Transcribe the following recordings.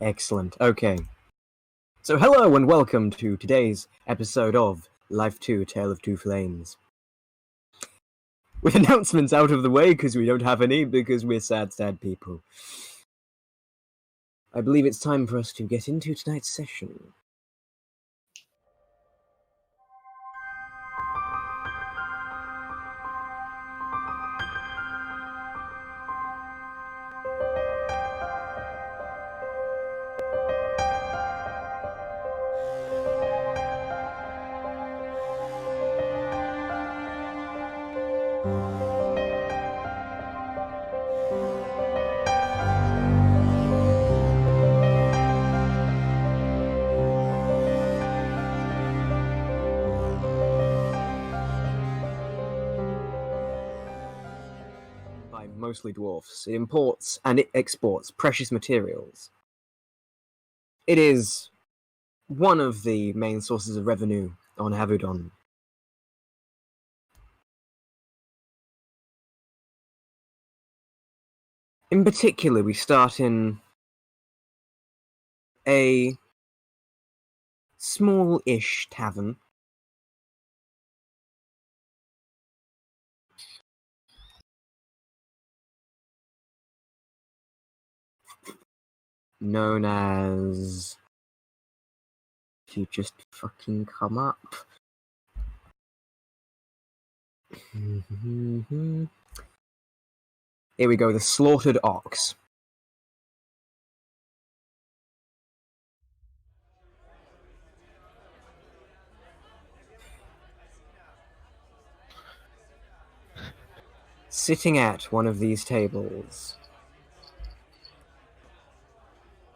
Excellent. Okay. So hello and welcome to today's episode of Life 2, A Tale of Two Flames. With announcements out of the way because we don't have any because we're sad people. I believe it's time for us to get into tonight's session. By mostly dwarfs, it imports and it exports precious materials. It is one of the main sources of revenue on Havudon. In particular, we start in a small-ish tavern known as... If you just fucking come up. Here we go, the Slaughtered Ox. Sitting at one of these tables,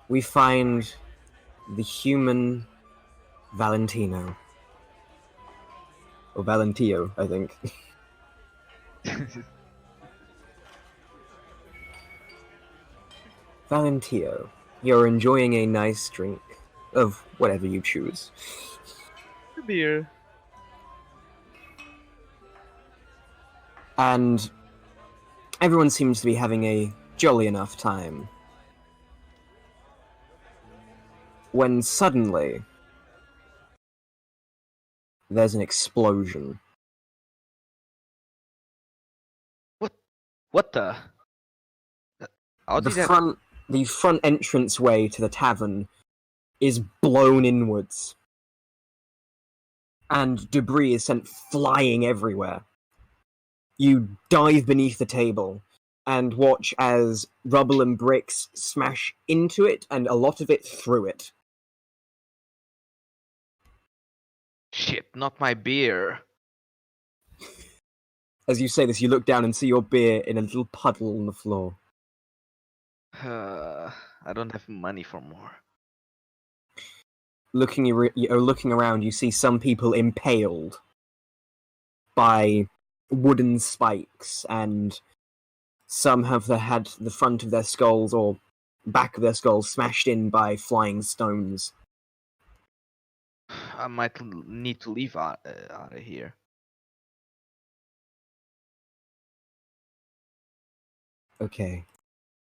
we find the human Valentino. Or Valentio, I think. Valentio, you're enjoying a nice drink of whatever you choose. Beer. And everyone seems to be having a jolly enough time. When suddenly, there's an explosion. What the? How did that? The front entranceway to the tavern is blown inwards, and debris is sent flying everywhere. You dive beneath the table and watch as rubble and bricks smash into it, and a lot of it through it. Shit, not my beer. As you say this, you look down and see your beer in a little puddle on the floor. I don't have money for more. Looking around, you see some people impaled by wooden spikes, and some have had the front of their skulls or back of their skulls smashed in by flying stones. I might need to leave out of here. Okay.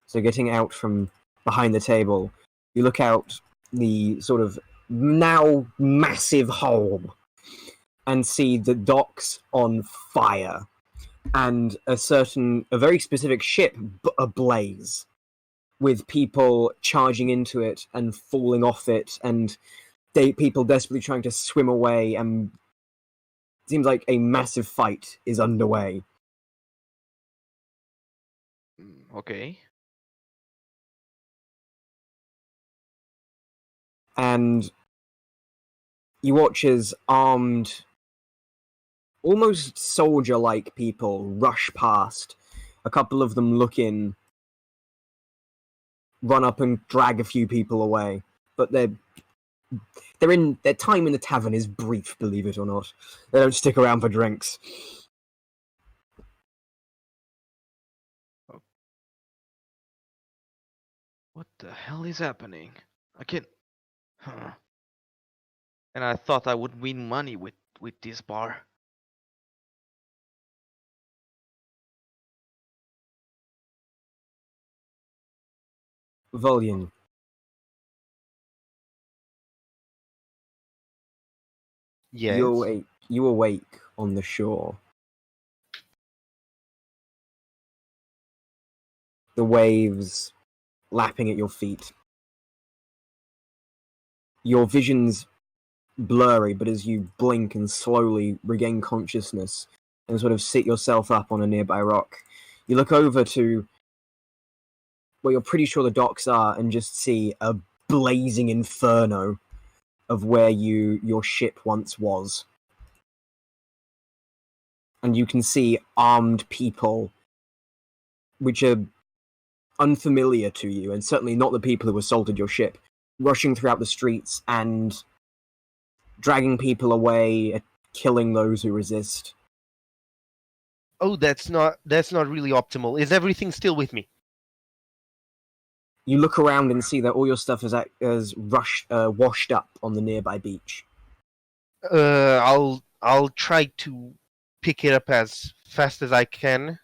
So getting out from behind the table, you look out the sort of now massive hole and see the docks on fire and a very specific ship ablaze with people charging into it and falling off it, and people desperately trying to swim away, and it seems like a massive fight is underway. Okay. And you watch as armed, almost soldier-like people rush past. A couple of them look in, run up and drag a few people away, but their time in the tavern is brief, believe it or not. They don't stick around for drinks. What the hell is happening? I can't. Huh. And I thought I would win money with this bar. Volyan, You Yes. awake. You awake on the shore. The waves lapping at your feet. Your vision's blurry, but as you blink and slowly regain consciousness and sort of sit yourself up on a nearby rock, you look over to where you're pretty sure the docks are and just see a blazing inferno of where your ship once was. And you can see armed people, which are unfamiliar to you, and certainly not the people who assaulted your ship, rushing throughout the streets and dragging people away, killing those who resist. Oh, that's not really optimal. Is everything still with me? You look around and see that all your stuff is washed up on the nearby beach. I'll try to pick it up as fast as I can.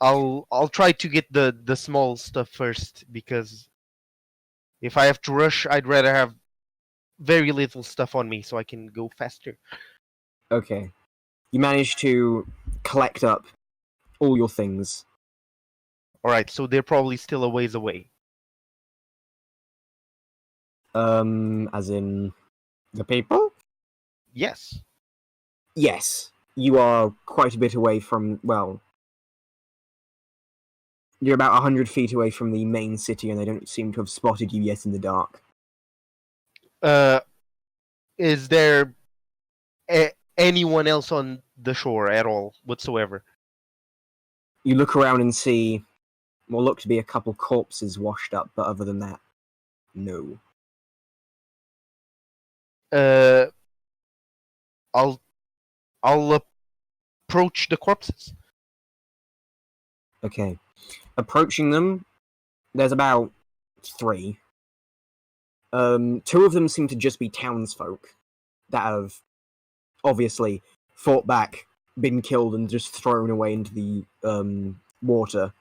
I'll try to get the small stuff first, because if I have to rush, I'd rather have very little stuff on me so I can go faster. Okay. You manage to collect up all your things. Alright, so they're probably still a ways away. As in the people? Yes. Yes. You are quite a bit away from, well, you're about 100 feet away from the main city, and they don't seem to have spotted you yet in the dark. Is there anyone else on the shore at all whatsoever? You look around and see what look to be a couple corpses washed up, but other than that, no. I'll approach the corpses. Okay. Approaching them, there's about 3. 2 of them seem to just be townsfolk that have obviously fought back, been killed, and just thrown away into the water.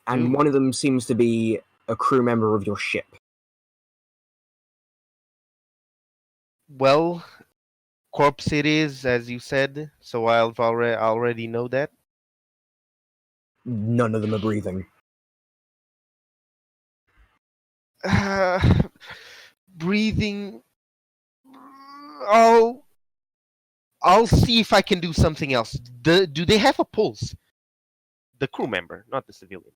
And one of them seems to be a crew member of your ship. Well, corpse it is, as you said, so I'll already know that. None of them are breathing. Breathing. I'll see if I can do something else. Do they have a pulse? The crew member, not the civilian.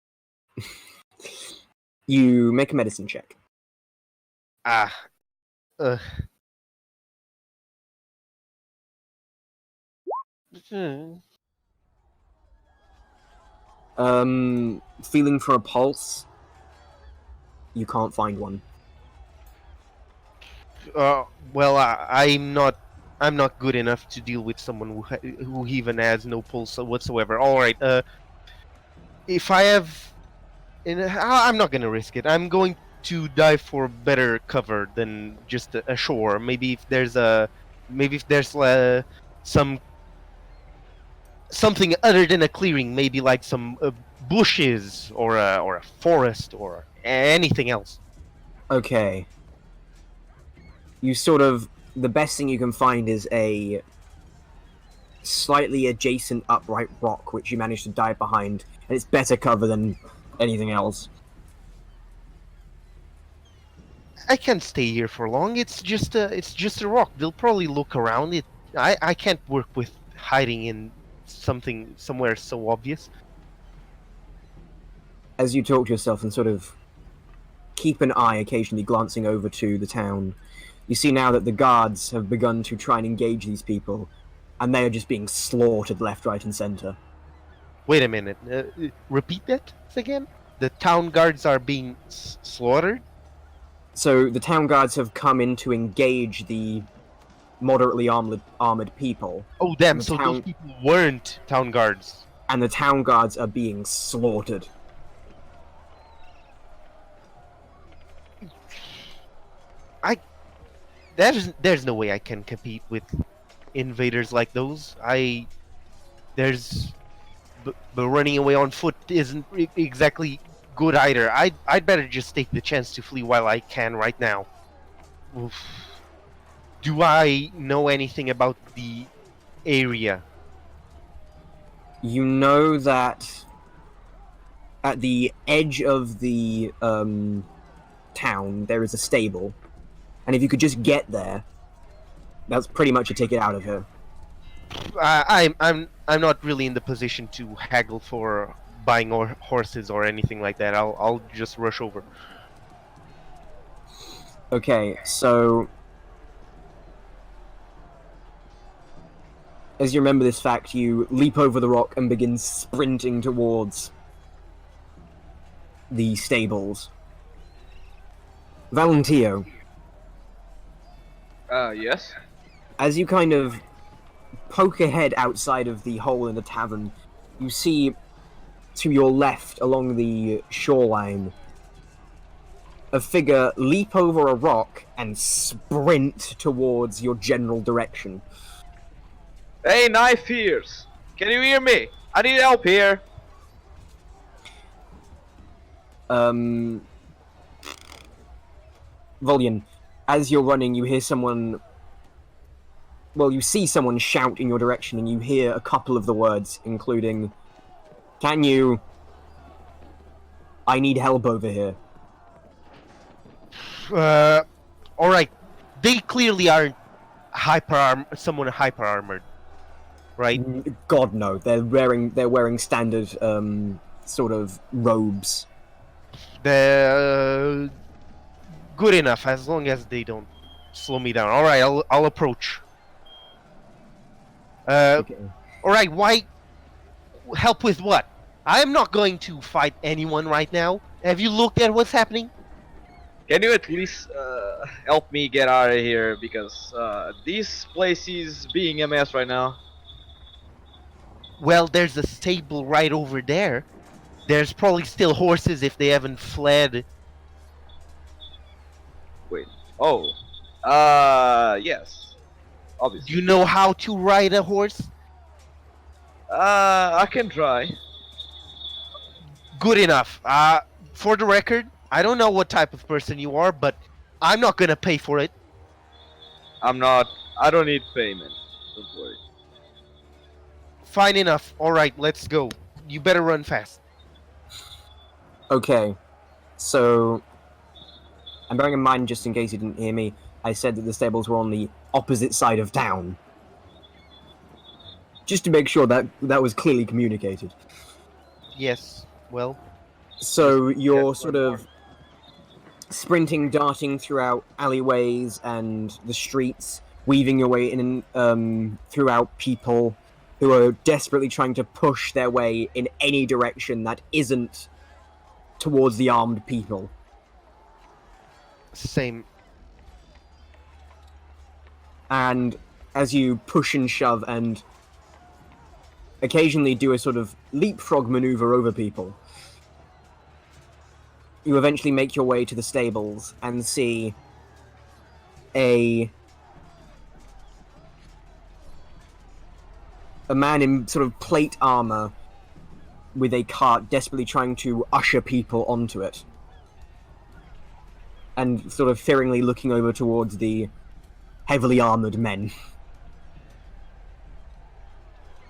You make a medicine check. Feeling for a pulse. You can't find one. Well, I'm not good enough to deal with someone who even has no pulse whatsoever. All right. If I have, I'm not gonna risk it. I'm going to dive for better cover than just a shore. Maybe if there's something other than a clearing, maybe like some bushes or a forest or anything else. Okay. You the best thing you can find is a slightly adjacent upright rock, which you manage to dive behind, and it's better cover than anything else. I can't stay here for long. It's just a rock. They'll probably look around it. I can't work with hiding in somewhere so obvious. As you talk to yourself and sort of keep an eye occasionally glancing over to the town, you see now that the guards have begun to try and engage these people, and they are just being slaughtered left, right, and center. Wait a minute. Repeat that again? The town guards are being slaughtered? So the town guards have come in to engage the moderately armored people. Oh, damn, so those people weren't town guards. And the town guards are being slaughtered. There's no way I can compete with invaders like those. But running away on foot isn't exactly good either. I'd better just take the chance to flee while I can right now. Oof. Do I know anything about the area? You know that at the edge of the town there is a stable, and if you could just get there, that's pretty much a ticket out of here. I'm not really in the position to haggle for buying horses or anything like that. I'll just rush over. Okay, so as you remember this fact, you leap over the rock and begin sprinting towards the stables. Valentio, Yes? as you kind of poke ahead outside of the hole in the tavern, you see to your left along the shoreline a figure leap over a rock and sprint towards your general direction. Hey, Knife Ears! Can you hear me? I need help here! Volian, as you're running, you hear someone... Well, you see someone shout in your direction, and you hear a couple of the words, including, "Can you... I need help over here." All right. They clearly aren't someone hyper armored, right? God, no. They're wearing standard, sort of robes. They're good enough as long as they don't slow me down. All right, I'll approach. Okay. All right. Why? Help with what? I'm not going to fight anyone right now. Have you looked at what's happening? Can you at least help me get out of here? Because this place is being a mess right now. Well, there's a stable right over there. There's probably still horses if they haven't fled. Wait. Oh. Yes. Obviously. Do you know how to ride a horse? I can try. Good enough. For the record, I don't know what type of person you are, but I'm not gonna pay for it. I'm not. I don't need payment. Don't worry. Fine enough. All right, let's go. You better run fast. Okay. So, and bearing in mind, just in case you didn't hear me, I said that the stables were on the opposite side of town. Just to make sure that that was clearly communicated. Yes. Well. So you're sort of sprinting, darting throughout alleyways and the streets, weaving your way in throughout people who are desperately trying to push their way in any direction that isn't towards the armed people. Same. And as you push and shove and occasionally do a sort of leapfrog maneuver over people, you eventually make your way to the stables and see a man in sort of plate armor with a cart desperately trying to usher people onto it. And sort of fearingly looking over towards the heavily armored men.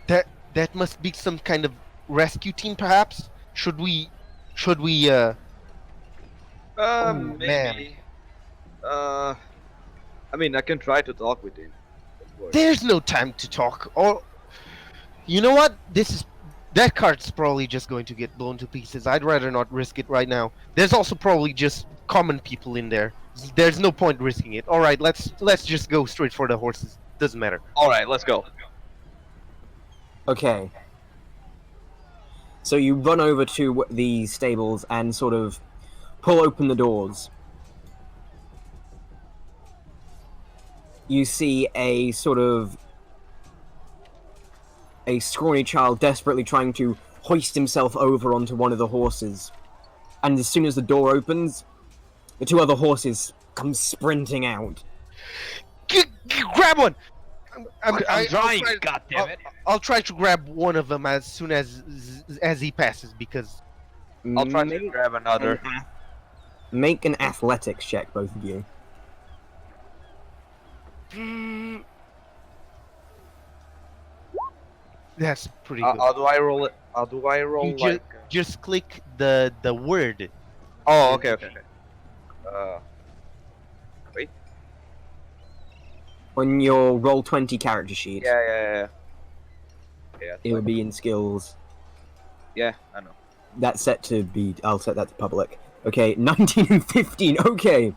That must be some kind of rescue team, perhaps? Should we Maybe. man. I mean, I can try to talk with him. Don't worry. There's no time to talk. Or, you know what? That cart's probably just going to get blown to pieces. I'd rather not risk it right now. There's also probably just common people in there. There's no point risking it. All right, let's just go straight for the horses. Doesn't matter. All right, let's go. Okay. So you run over to the stables and sort of pull open the doors. You see a sort of a scrawny child desperately trying to hoist himself over onto one of the horses. And as soon as the door opens, the two other horses come sprinting out. Grab one! I'm trying, I'll goddammit. I'll try to grab one of them as soon as he passes, because I'll try to grab another. Make an athletics check, both of you. That's pretty good. How do I roll it? How do I roll You like? just click the word. Oh, okay. Wait. On your roll 20 character sheet, Yeah. Yeah, it would be in skills. yeah, I know. That's set to be. I'll set that to public. Okay, 19 and 15. Okay,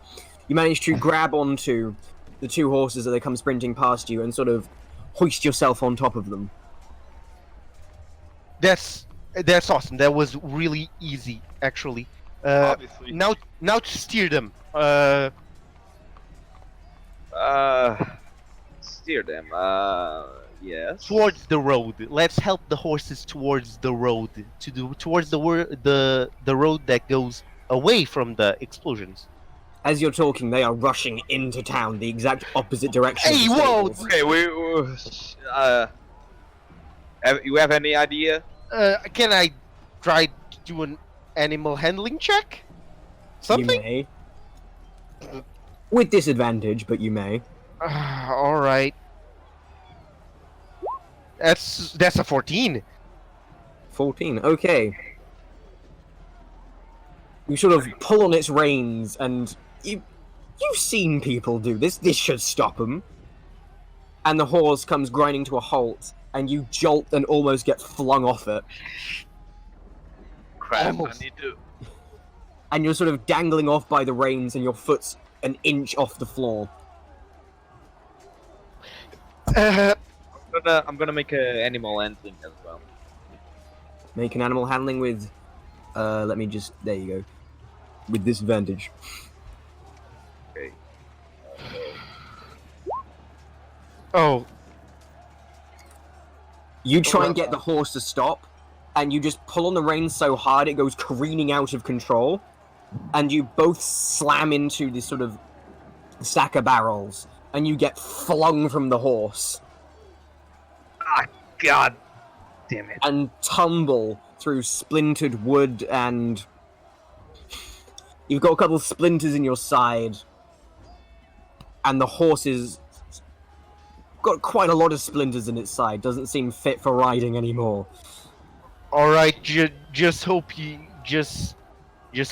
you manage to grab onto the two horses as they come sprinting past you and sort of hoist yourself on top of them. That's awesome. That was really easy, actually. Obviously. Now to steer them. Steer them. Yes. Towards the road. Let's help the horses towards the road. Towards the road that goes away from the explosions. As you're talking, they are rushing into town, the exact opposite direction. Hey, of the whoa! stables. Okay, you have any idea? Can I try to do an animal handling check? Something? You may. With disadvantage, but you may. All right. That's a 14. 14. Okay. You sort of pull on its reins, and you've seen people do this. This should stop them. And the horse comes grinding to a halt, and you jolt and almost get flung off it. Crap! Almost. I need to. And you're sort of dangling off by the reins, and your foot's an inch off the floor. I'm gonna make a animal handling as well. Make an animal handling with. Let me just. There you go. With disadvantage. Okay. Oh, You try and get the horse to stop, and you just pull on the reins so hard it goes careening out of control, and you both slam into this sort of stack of barrels, and you get flung from the horse God damn it! and tumble through splintered wood, and you've got a couple of splinters in your side, and the horse is got quite a lot of splinters in its side, doesn't seem fit for riding anymore. all right. Just hope you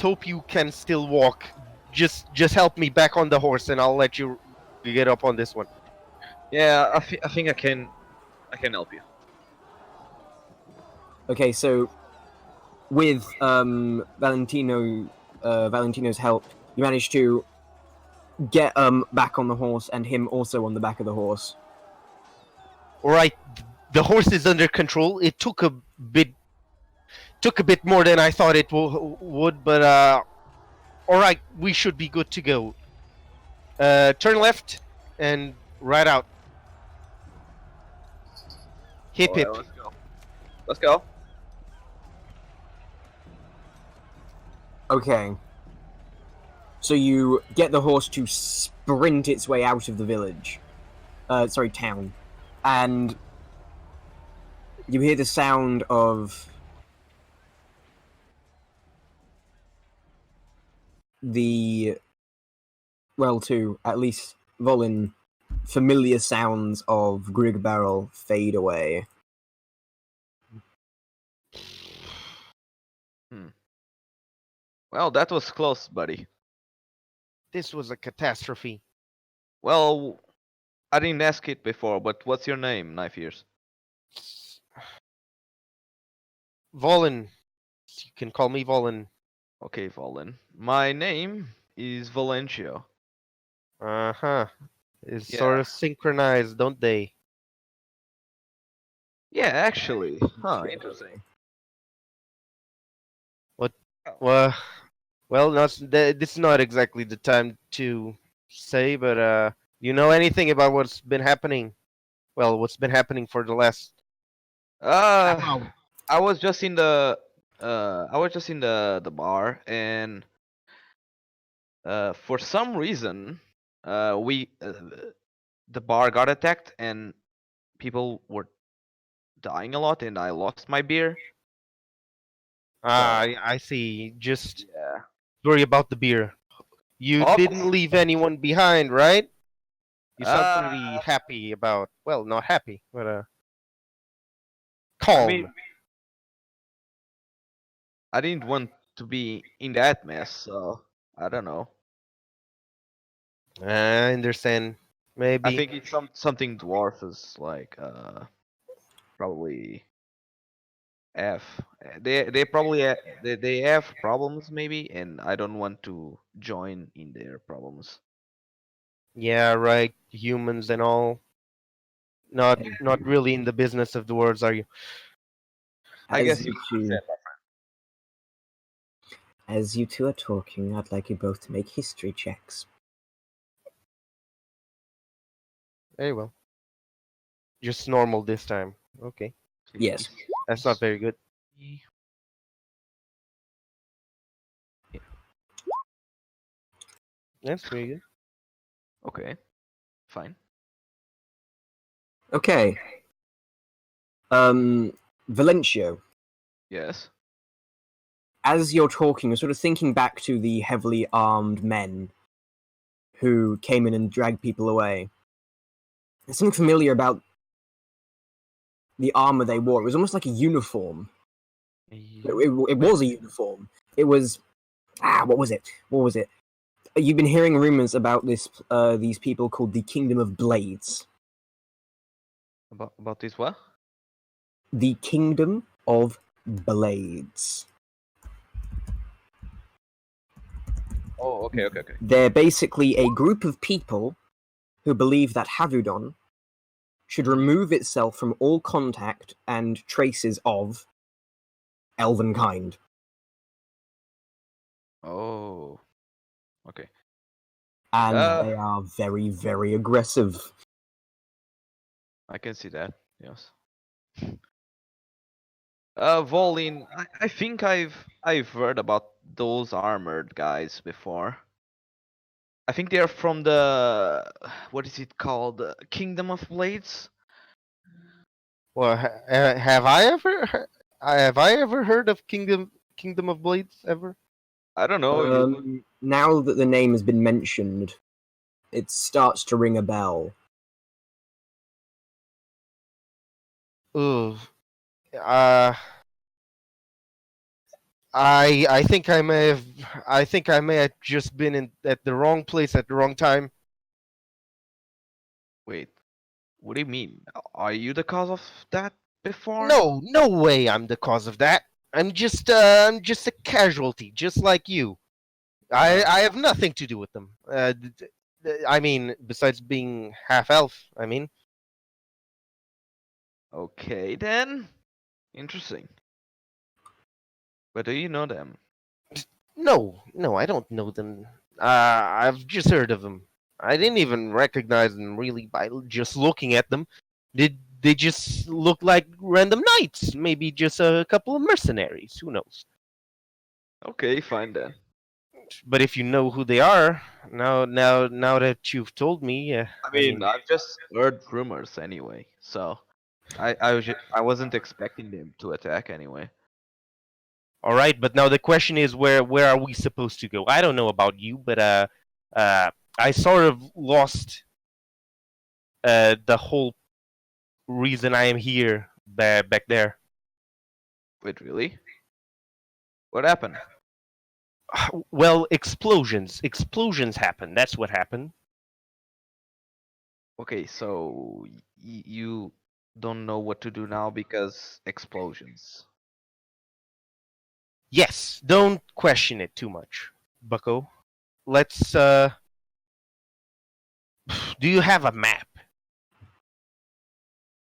hope you can still walk. Just help me back on the horse, and I'll let you get up on this one. Yeah, I think I can help you. Okay, so with Valentino's help, you manage to get back on the horse and him also on the back of the horse. All right, the horse is under control. It took a bit more than I thought it would, but all right, we should be good to go. Turn left and right out. Hip Alright, hip. let's go. Let's go. Okay. So you get the horse to sprint its way out of the village. Town. And you hear the sound of at least Volin, familiar sounds of Grig Barrel fade away. Well, that was close, buddy. This was a catastrophe. Well, I didn't ask it before, but what's your name, Knife Ears? Volin. You can call me Volin. Okay, Volin. My name is Valencio. Uh-huh. It's Yeah. sort of synchronized, don't they? Yeah, actually. Huh, interesting. Well, this is not exactly the time to say, but you know anything about what's been happening? Well, what's been happening for the last... I was just in the the bar, and for some reason the bar got attacked and people were dying a lot, and I lost my beer. I see. Just Yeah. worry about the beer. You Oh. didn't leave anyone behind, right? You sound Uh, pretty happy about. Well, not happy, but I calm. mean, I didn't want to be in that mess, so I don't know. I understand. Maybe. I think it's something dwarf is like probably F. They probably they have problems maybe, and I don't want to join in their problems. Yeah, right. Humans and all. Not really in the business of the words, are you? I As guess you you two, said. as you two are talking, I'd like you both to make history checks. Very well. Just normal this time. Okay. Yes. That's not very good. That's pretty good. Okay, fine. Okay. Valencio, Yes. as you're talking, you're sort of thinking back to the heavily armed men who came in and dragged people away. There's something familiar about the armor they wore. It was almost like a uniform. It was a uniform. It was what was it? What was it? You've been hearing rumors about these people called the Kingdom of Blades. About this what? The Kingdom of Blades. Oh, okay. They're basically a group of people who believe that Havudon should remove itself from all contact and traces of elven kind. Oh, okay. And Uh, they are very, very aggressive. I can see that. Yes. Volin, I think I've heard about those armored guys before. I think they are from the what is it called? Kingdom of Blades? Well, have I ever have I ever heard of Kingdom of Blades ever? I don't know. Now that the name has been mentioned, it starts to ring a bell. Ugh. I think I may have just been at the wrong place at the wrong time. Wait, what do you mean? Are you the cause of that before? No way I'm the cause of that. I'm just a casualty, just like you. I have nothing to do with them. I mean, besides being half elf, I mean. Okay then. Interesting. But do you know them? No, I don't know them. I've just heard of them. I didn't even recognize them really by just looking at them. They just look like random knights? Maybe just a couple of mercenaries. Who knows? Okay, fine then. But if you know who they are, now that you've told me, I mean, I've just heard rumors anyway, so I wasn't expecting them to attack anyway. all right. But now the question is, where are we supposed to go? I don't know about you, but I sort of lost the whole reason I am here back there. Wait, really? What happened? Well, explosions happen. That's what happened. Okay, so you don't know what to do now because explosions. Yes, don't question it too much, Bucko. Let's do you have a map?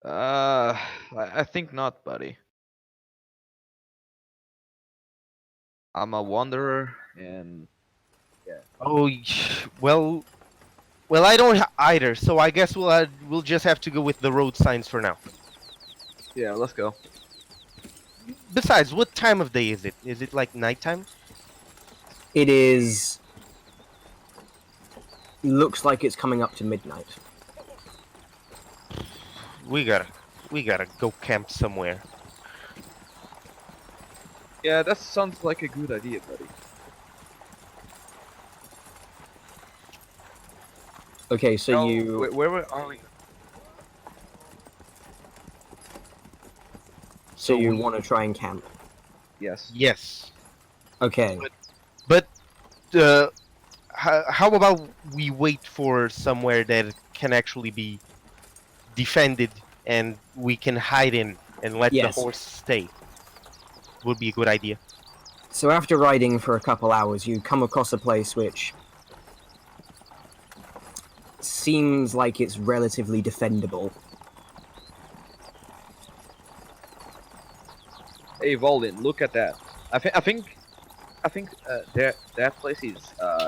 I think not, buddy. I'm a wanderer, and Oh, well, I don't either. So I guess we'll just have to go with the road signs for now. yeah, let's go. Besides, what time of day is it? Is it like nighttime? It is. Looks like it's coming up to midnight. We gotta go camp somewhere. Yeah, that sounds like a good idea, buddy. Okay, so No, you are we? so you we- want to try and camp. Yes. Yes. Okay. But how about we wait for somewhere that can actually be defended and we can hide in and let the Yes. horse stay? Would be a good idea. So after riding for a couple hours, you come across a place which seems like it's relatively defendable. Hey, Volin, look at that. I think that place is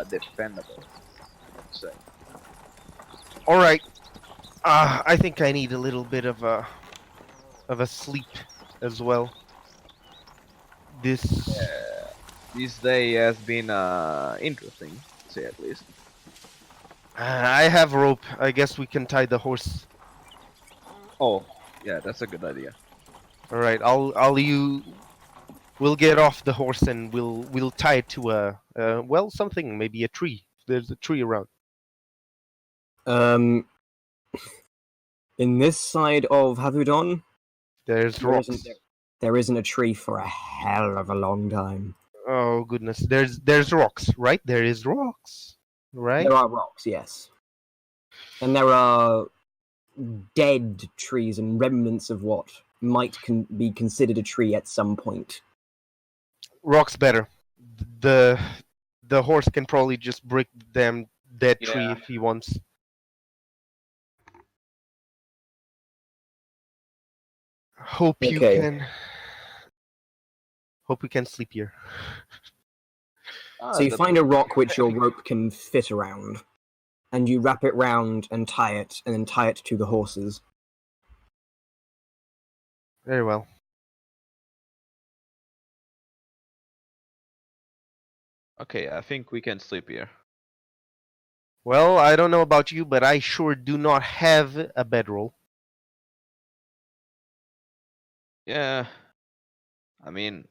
defendable. Let's say. All right. I think I need a little bit of a sleep as well. This This day has been interesting, to say at least. I have rope. I guess we can tie the horse. Oh, yeah, that's a good idea. All right. I'll you. We'll get off the horse and we'll tie it to well, something, maybe a tree. There's a tree around. In this side of Havudon, There's there rocks. there isn't a tree for a hell of a long time. Oh goodness. There's rocks, right? There is rocks, right? There are rocks, yes. And there are dead trees and remnants of what might be considered a tree at some point. Rocks better. The horse can probably just break the damn dead tree Yeah. if he wants. Hope you Okay. can. Hope we can sleep here. So you find a rock which your rope can fit around, and you wrap it round and then tie it to the horses. Very well. Okay, I think we can sleep here. Well, I don't know about you, but I sure do not have a bedroll. Yeah. I mean,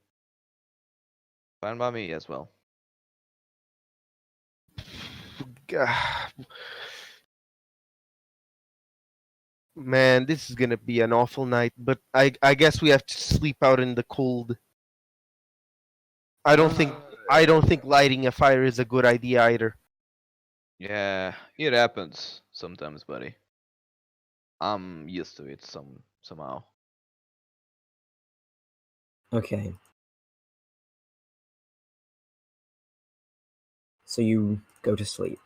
fine by me as well. Man, this is gonna be an awful night, but I guess we have to sleep out in the cold. I don't think lighting a fire is a good idea either. Yeah, it happens sometimes, buddy. I'm used to it somehow. Okay. So you go to sleep.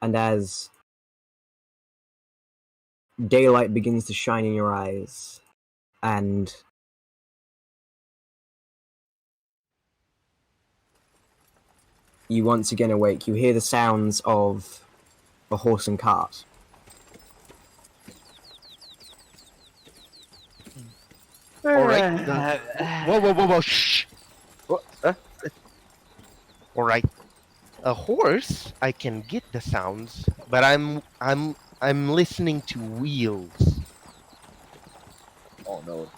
And as daylight begins to shine in your eyes, and you once again awake, you hear the sounds of a horse and cart. All right. Whoa! Shh. What? All right. A horse, I can get the sounds, but I'm listening to wheels. Oh no.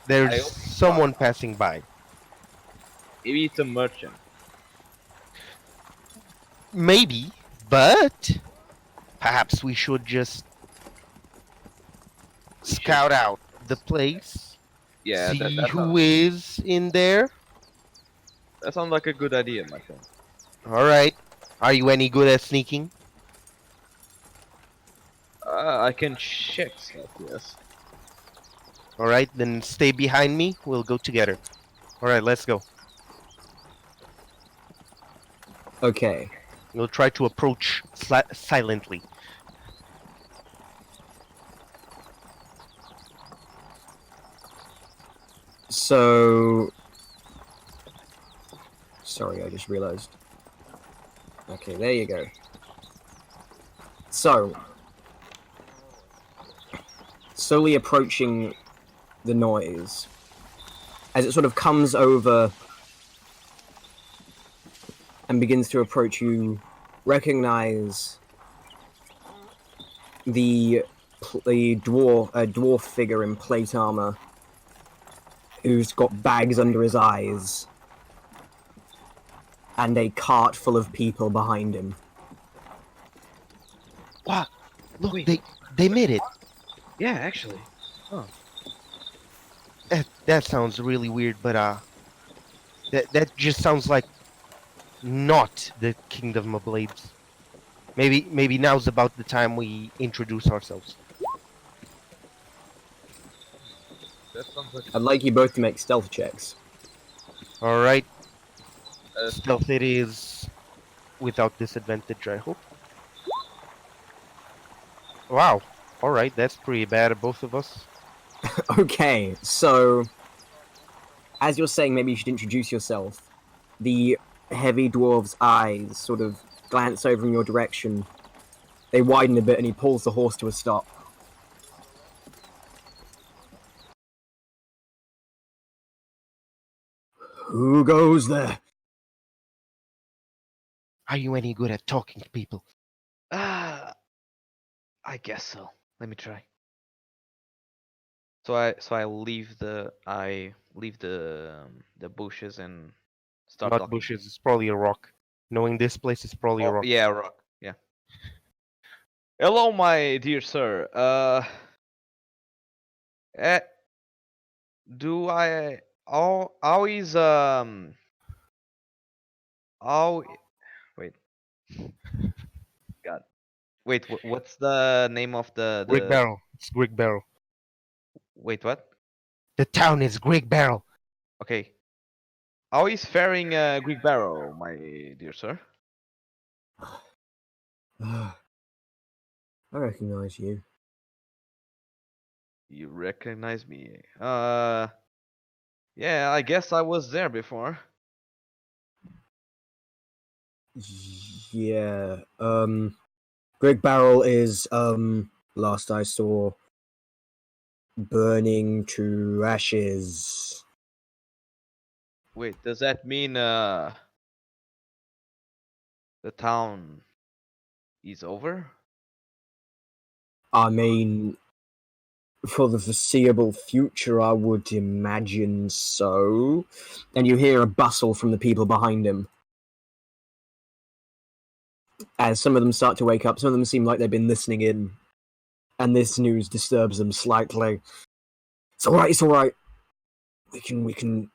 There's I hope- someone passing by. Maybe it's a merchant. Maybe, but perhaps we should just scout out the place, Yeah, see that who is in there. sounds like a good idea, my friend. All right. Are you any good at sneaking? I can check stuff, yes. All right, then stay behind me. We'll go together. All right, let's go. Okay. We'll try to approach silently. So... Sorry, I just realized. Okay, there you go. So... Slowly approaching the noise, as it sort of comes over and begins to approach, you recognize the dwarf figure in plate armor who's got bags under his eyes and a cart full of people behind him. Wow! Look, Wait. they made it. Yeah, actually. That sounds really weird, but that just sounds like not the Kingdom of Blades. Maybe now's about the time we introduce ourselves. That sounds like I'd like you both to make stealth checks. All right, uh, stealth it is, without disadvantage, I hope. Wow. All right, that's pretty bad, both of us. Okay, so as you're saying, maybe you should introduce yourself. The heavy dwarf's eyes sort of glance over in your direction. They widen a bit, and he pulls the horse to a stop. Who goes there? Are you any good at talking to people? I guess so. Let me try. So I leave the bushes and start Not talking. bushes. It's probably a rock. Knowing this place, it's probably a Oh, rock. yeah, rock. Yeah. Hello, my dear sir. Eh, do I how is how wait God wait what's the name of Greek Barrel. It's Greek Barrel. wait what? The town is Greek Barrel. Okay. How is faring Greek Barrow, my dear sir? I recognize you. You recognize me? Yeah, I guess I was there before. Yeah. Greg Barrel is last I saw burning to ashes. Wait, does that mean the town is over? I mean, for the foreseeable future, I would imagine so. And you hear a bustle from the people behind him. As some of them start to wake up, some of them seem like they've been listening in, and this news disturbs them slightly. It's alright, it's alright. We can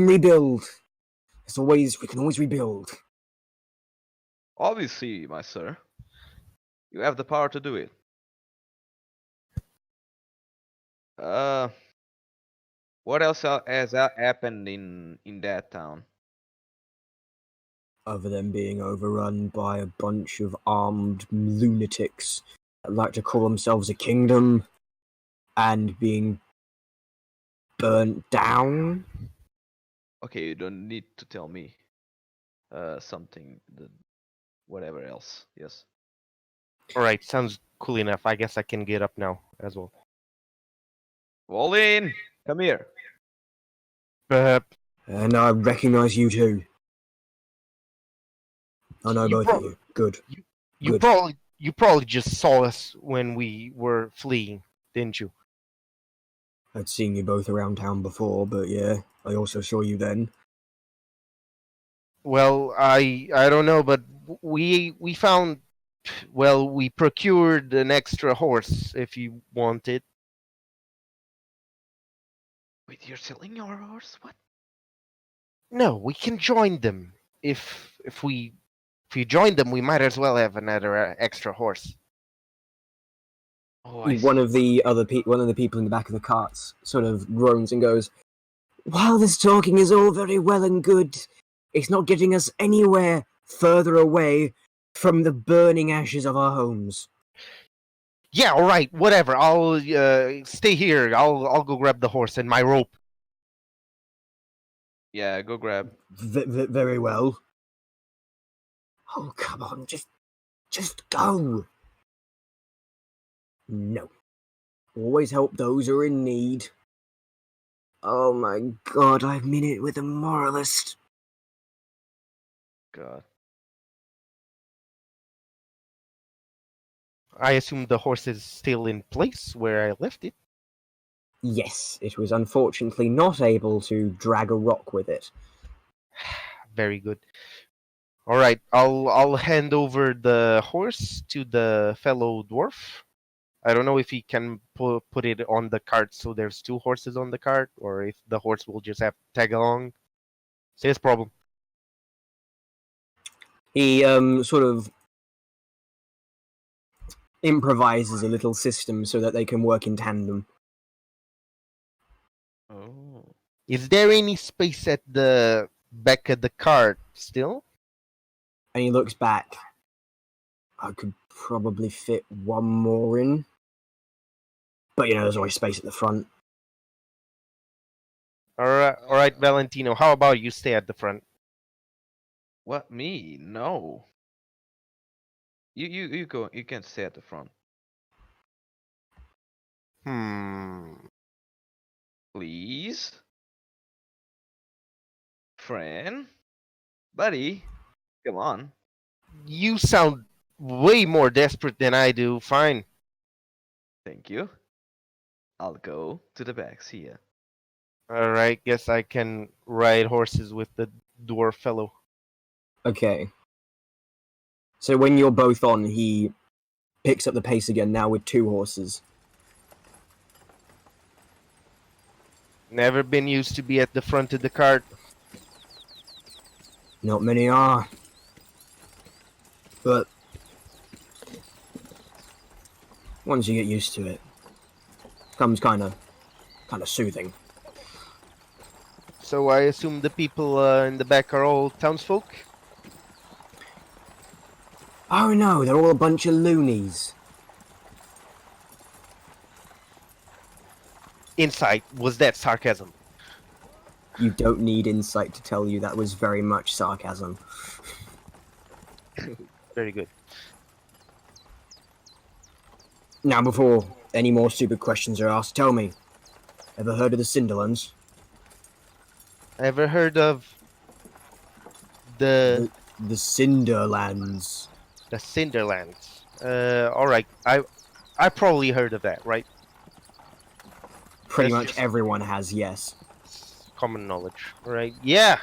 rebuild. We can always rebuild. Obviously, my sir. You have the power to do it. What else has happened in that town? Other than being overrun by a bunch of armed lunatics that like to call themselves a kingdom, and being burnt down. Okay, you don't need to tell me something whatever else. Yes. All right, sounds cool enough. I guess I can get up now as well. Wallin, come here. And I recognize you too. I know You both bro- of you. Good. you Good. probably just saw us when we were fleeing, didn't you? I'd seen you both around town before, but yeah, I also saw you then. Well, I don't know, but we found, well, we procured an extra horse if you want it. Wait, you're selling your horse? What? No, we can join them. If we join them, we might as well have another extra horse. Oh, I One see. of the people in the back of the carts sort of groans and goes, "While this talking is all very well and good, it's not getting us anywhere further away from the burning ashes of our homes." Yeah, all right, whatever. I'll stay here. I'll go grab the horse and my rope. Yeah, go grab. Very well. Oh, come on, just go. No. Always help those who are in need. Oh my god, I mean it with a moralist. God. I assume the horse is still in place where I left it. Yes, it was unfortunately not able to drag a rock with it. Very good. All right, I'll hand over the horse to the fellow dwarf. I don't know if he can put it on the cart so there's two horses on the cart, or if the horse will just have to tag along. It's his problem. He sort of improvises a little system so that they can work in tandem. Oh. Is there any space at the back of the cart still? And he looks back. I could probably fit one more in. But, there's always space at the front. All right, Valentino. How about you stay at the front? What, me? No. You go. You can stay at the front, please. Friend, buddy, come on. You sound way more desperate than I do. Fine. Thank you. I'll go to the back. See ya. All right. Guess I can ride horses with the dwarf fellow. Okay. So when you're both on, he picks up the pace again, now with two horses. Never been used to be at the front of the cart. Not many are. But once you get used to it, it becomes kind of soothing. So I assume the people in the back are all townsfolk? Oh no, they're all a bunch of loonies. Insight, was that sarcasm? You don't need insight to tell you that was very much sarcasm. Very good. Now, before any more stupid questions are asked, tell me, ever heard of the Cinderlands? Ever heard of the The Cinderlands. Cinderlands? All right. I probably heard of that, right? Pretty That's much just- everyone has, yes. It's common knowledge, right? Yeah.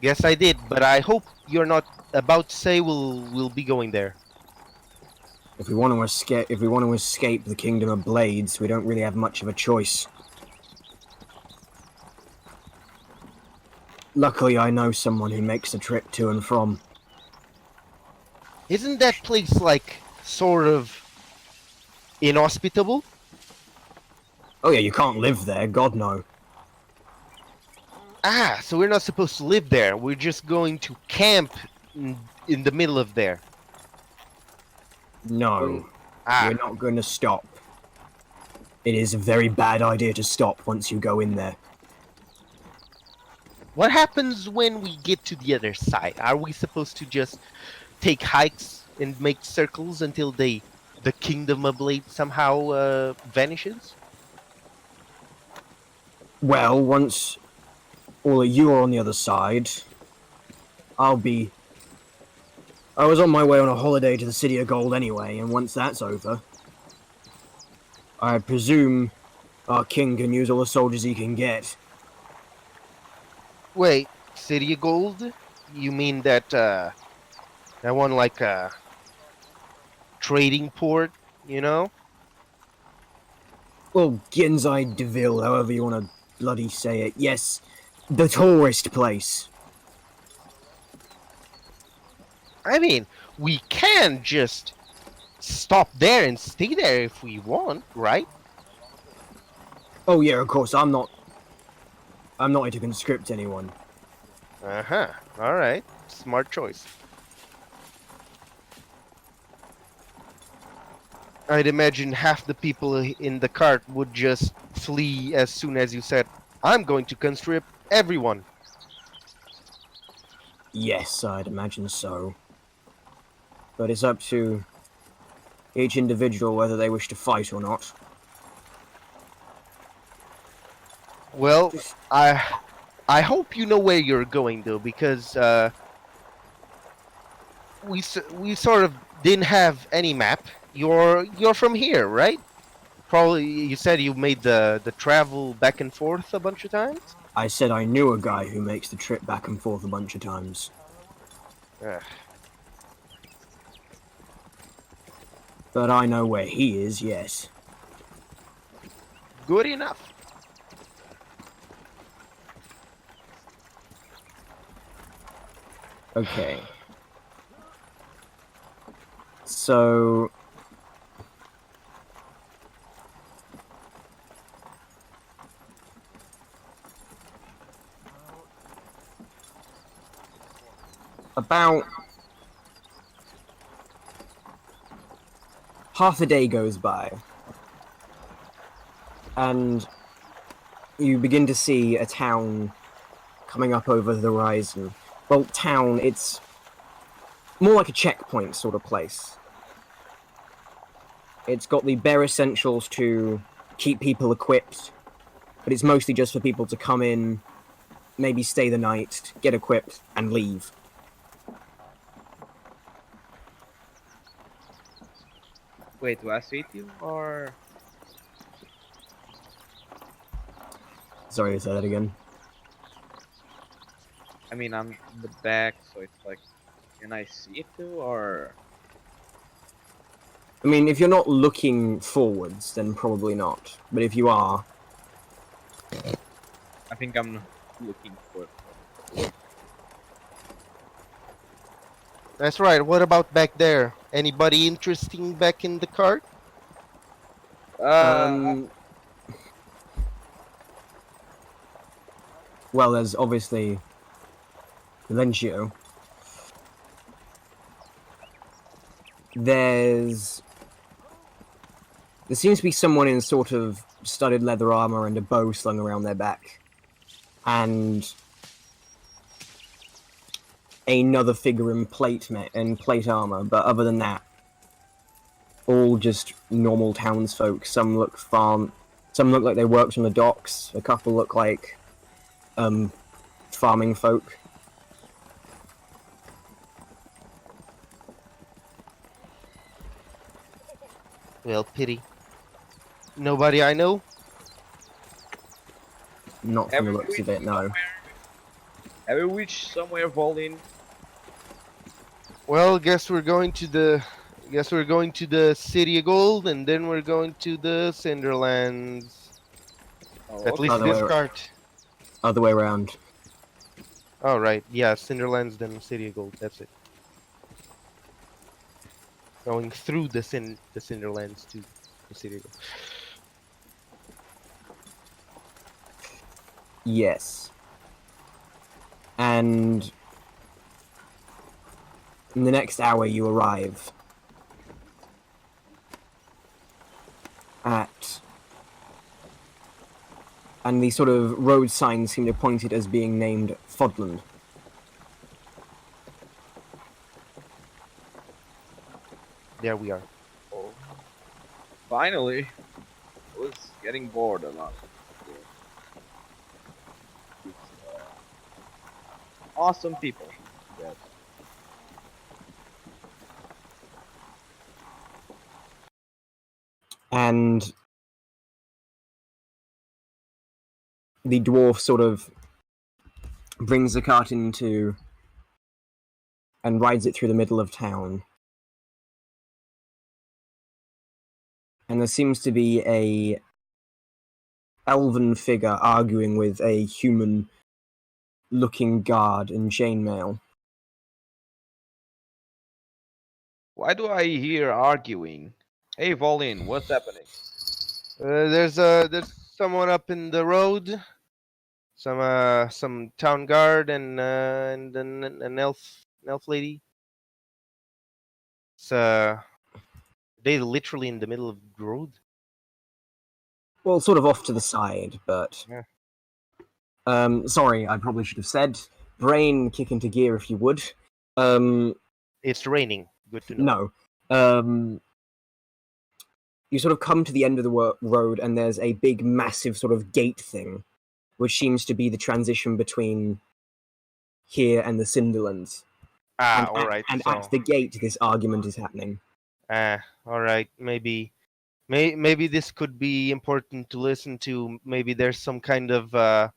Guess I did, but I hope you're not about to say we'll be going there. If we want to escape the Kingdom of Blades, we don't really have much of a choice. Luckily, I know someone who makes the trip to and from. Isn't that place like sort of inhospitable? Oh yeah, you can't live there, God no. Ah, so we're not supposed to live there. We're just going to camp in the middle of there. No, Ah, we're not going to stop. It is a very bad idea to stop once you go in there. what happens when we get to the other side? Are we supposed to just take hikes and make circles until the Kingdom of Blade somehow vanishes? Well, once all of you are on the other side, I was on my way on a holiday to the City of Gold anyway, and once that's over, I presume our king can use all the soldiers he can get. Wait, City of Gold? You mean that one like a trading port, you know? Well, Genzai Deville, however you want to bloody say it. Yes, the tourist place. I mean, we can just stop there and stay there if we want, right? Oh yeah, of course, I'm not here to conscript anyone. Uh-huh. Alright. Smart choice. I'd imagine half the people in the cart would just flee as soon as you said, I'm going to conscript everyone. Yes, I'd imagine so. But it's up to each individual whether they wish to fight or not. Well, I hope you know where you're going though, because we sort of didn't have any map. You're from here, right? Probably you said you made the travel back and forth a bunch of times. I said I knew a guy who makes the trip back and forth a bunch of times. Ugh. But I know where he is, yes. Good enough. Okay. So... about half a day goes by, and you begin to see a town coming up over the horizon. Well, town, it's more like a checkpoint sort of place. It's got the bare essentials to keep people equipped, but it's mostly just for people to come in, maybe stay the night, get equipped, and leave. Wait, do I see you or? Sorry to say that again. I mean, I'm in the back, so it's like, can I see it too, or? I mean, if you're not looking forwards, then probably not. But if you are, I think I'm looking for it. That's right. What about back there? Anybody interesting back in the cart? well, there's obviously Valencio. There seems to be someone in sort of studded leather armor and a bow slung around their back. And another figure in plate armor, but other than that, all just normal townsfolk. Some look like they worked on the docks. A couple look like farming folk. Well, pity. Nobody I know? Not from the looks of it, no. Have you reached somewhere, Volin? Well, guess we're going to the City of Gold, and then we're going to the Cinderlands. Oh, At least Other this way- cart. Other way around. Oh, right. Yeah, Cinderlands, then City of Gold. That's it. Going through the Cinderlands to the City of Gold. Yes. And in the next hour you arrive at... And the sort of road signs seem to point it as being named Fodland. There we are. Oh. Finally, I was getting bored a lot. Awesome people. Yes. And the dwarf sort of brings the cart into and rides it through the middle of town. And there seems to be a elven figure arguing with a human looking guard in chainmail. Why do I hear arguing? Hey, Volin, what's happening? There's someone up in the road. Some town guard and an elf lady. It's they literally in the middle of the road. Well, sort of off to the side, but... Yeah. Sorry, I probably should have said. Brain, kick into gear if you would. It's raining. Good to know. No. You sort of come to the end of the road, and there's a big, massive sort of gate thing, which seems to be the transition between here and the Cinderlands. Ah, and all right. And so, at the gate, this argument is happening. all right. Maybe this could be important to listen to. Maybe there's some kind of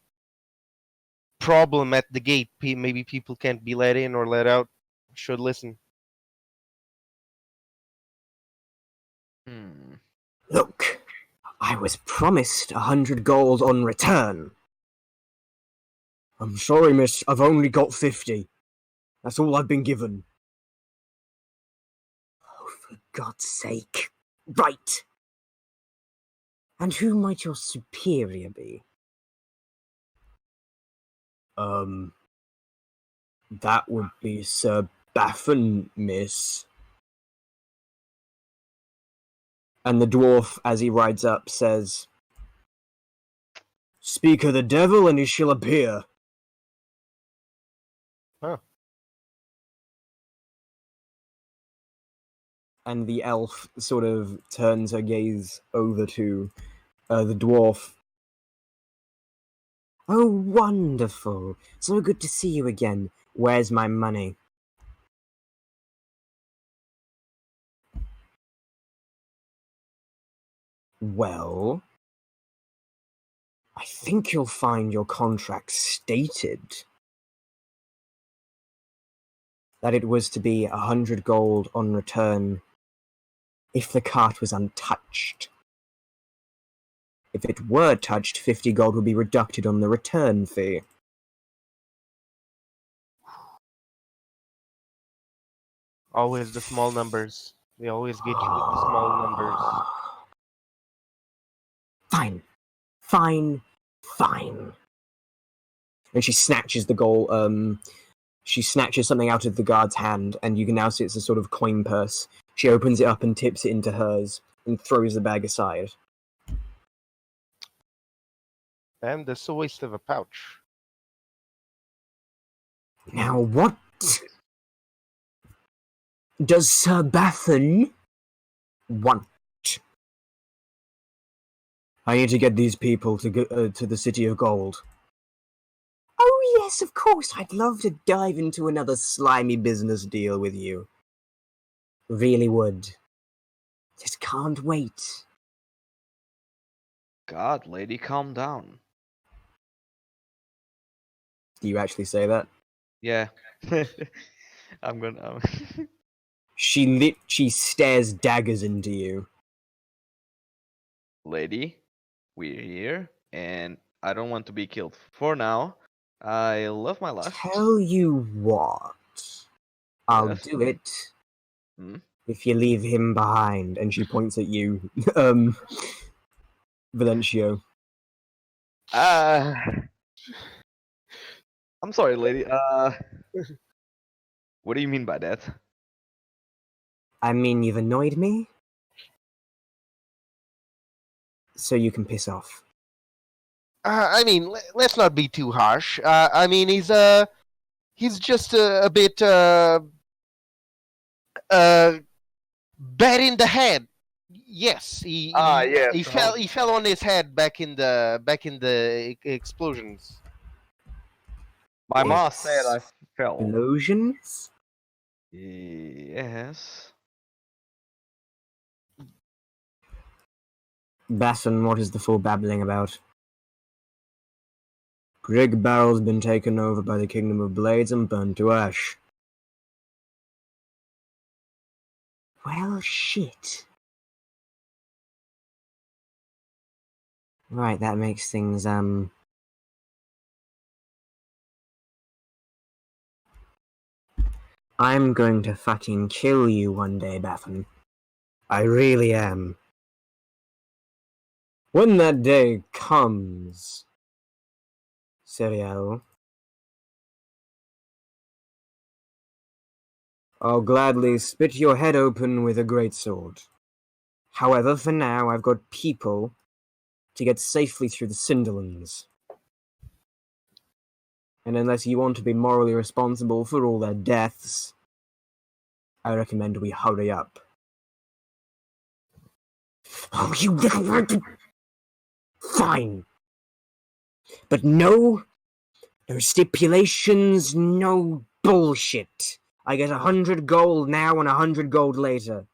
problem at the gate. Maybe people can't be let in or let out. Should listen. Hmm. Look, I was promised 100 gold on return. I'm sorry, miss, I've only got 50. That's all I've been given. Oh, for God's sake. Right. And who might your superior be? That would be Sir Baffin, miss. And the dwarf, as he rides up, says, Speak of the devil and he shall appear. Huh. And the elf sort of turns her gaze over to the dwarf. Oh, wonderful. So good to see you again. Where's my money? Well, I think you'll find your contract stated that it was to be 100 gold on return if the cart was untouched. If it were touched, 50 gold would be reducted on the return fee. Always the small numbers. They always get you with the small numbers. Fine. Fine. Fine. And she snatches the gold, she snatches something out of the guard's hand, and you can now see it's a sort of coin purse. She opens it up and tips it into hers, and throws the bag aside. And that's a waste of a pouch. Now what does Sir Baffin want? I need to get these people to go to the City of Gold. Oh yes, of course, I'd love to dive into another slimy business deal with you. Really would. Just can't wait. God, lady, calm down. Do you actually say that? Yeah. I'm gonna. She stares daggers into you. Lady, we're here, and I don't want to be killed. For now, I love my life. Tell you what, I'll Yes. do it Hmm? if you leave him behind. And she points at you, Valencio. I'm sorry, lady. What do you mean by that? I mean, you've annoyed me, so you can piss off. I mean, let's not be too harsh. I mean, he's just a bit bad in the head. Yes, yes, he fell on his head back in the explosions. My mom said I fell. Illusions? Yes. Basson, what is the full babbling about? Grig Barrel's been taken over by the Kingdom of Blades and burned to ash. Well, shit. Right, that makes things, I'm going to fucking kill you one day, Baffin. I really am. When that day comes, Serial, I'll gladly split your head open with a greatsword. However, for now, I've got people to get safely through the Cinderlands. And unless you want to be morally responsible for all their deaths, I recommend we hurry up. Oh, you little... Fine. But no stipulations, no bullshit. I get 100 gold now and 100 gold later.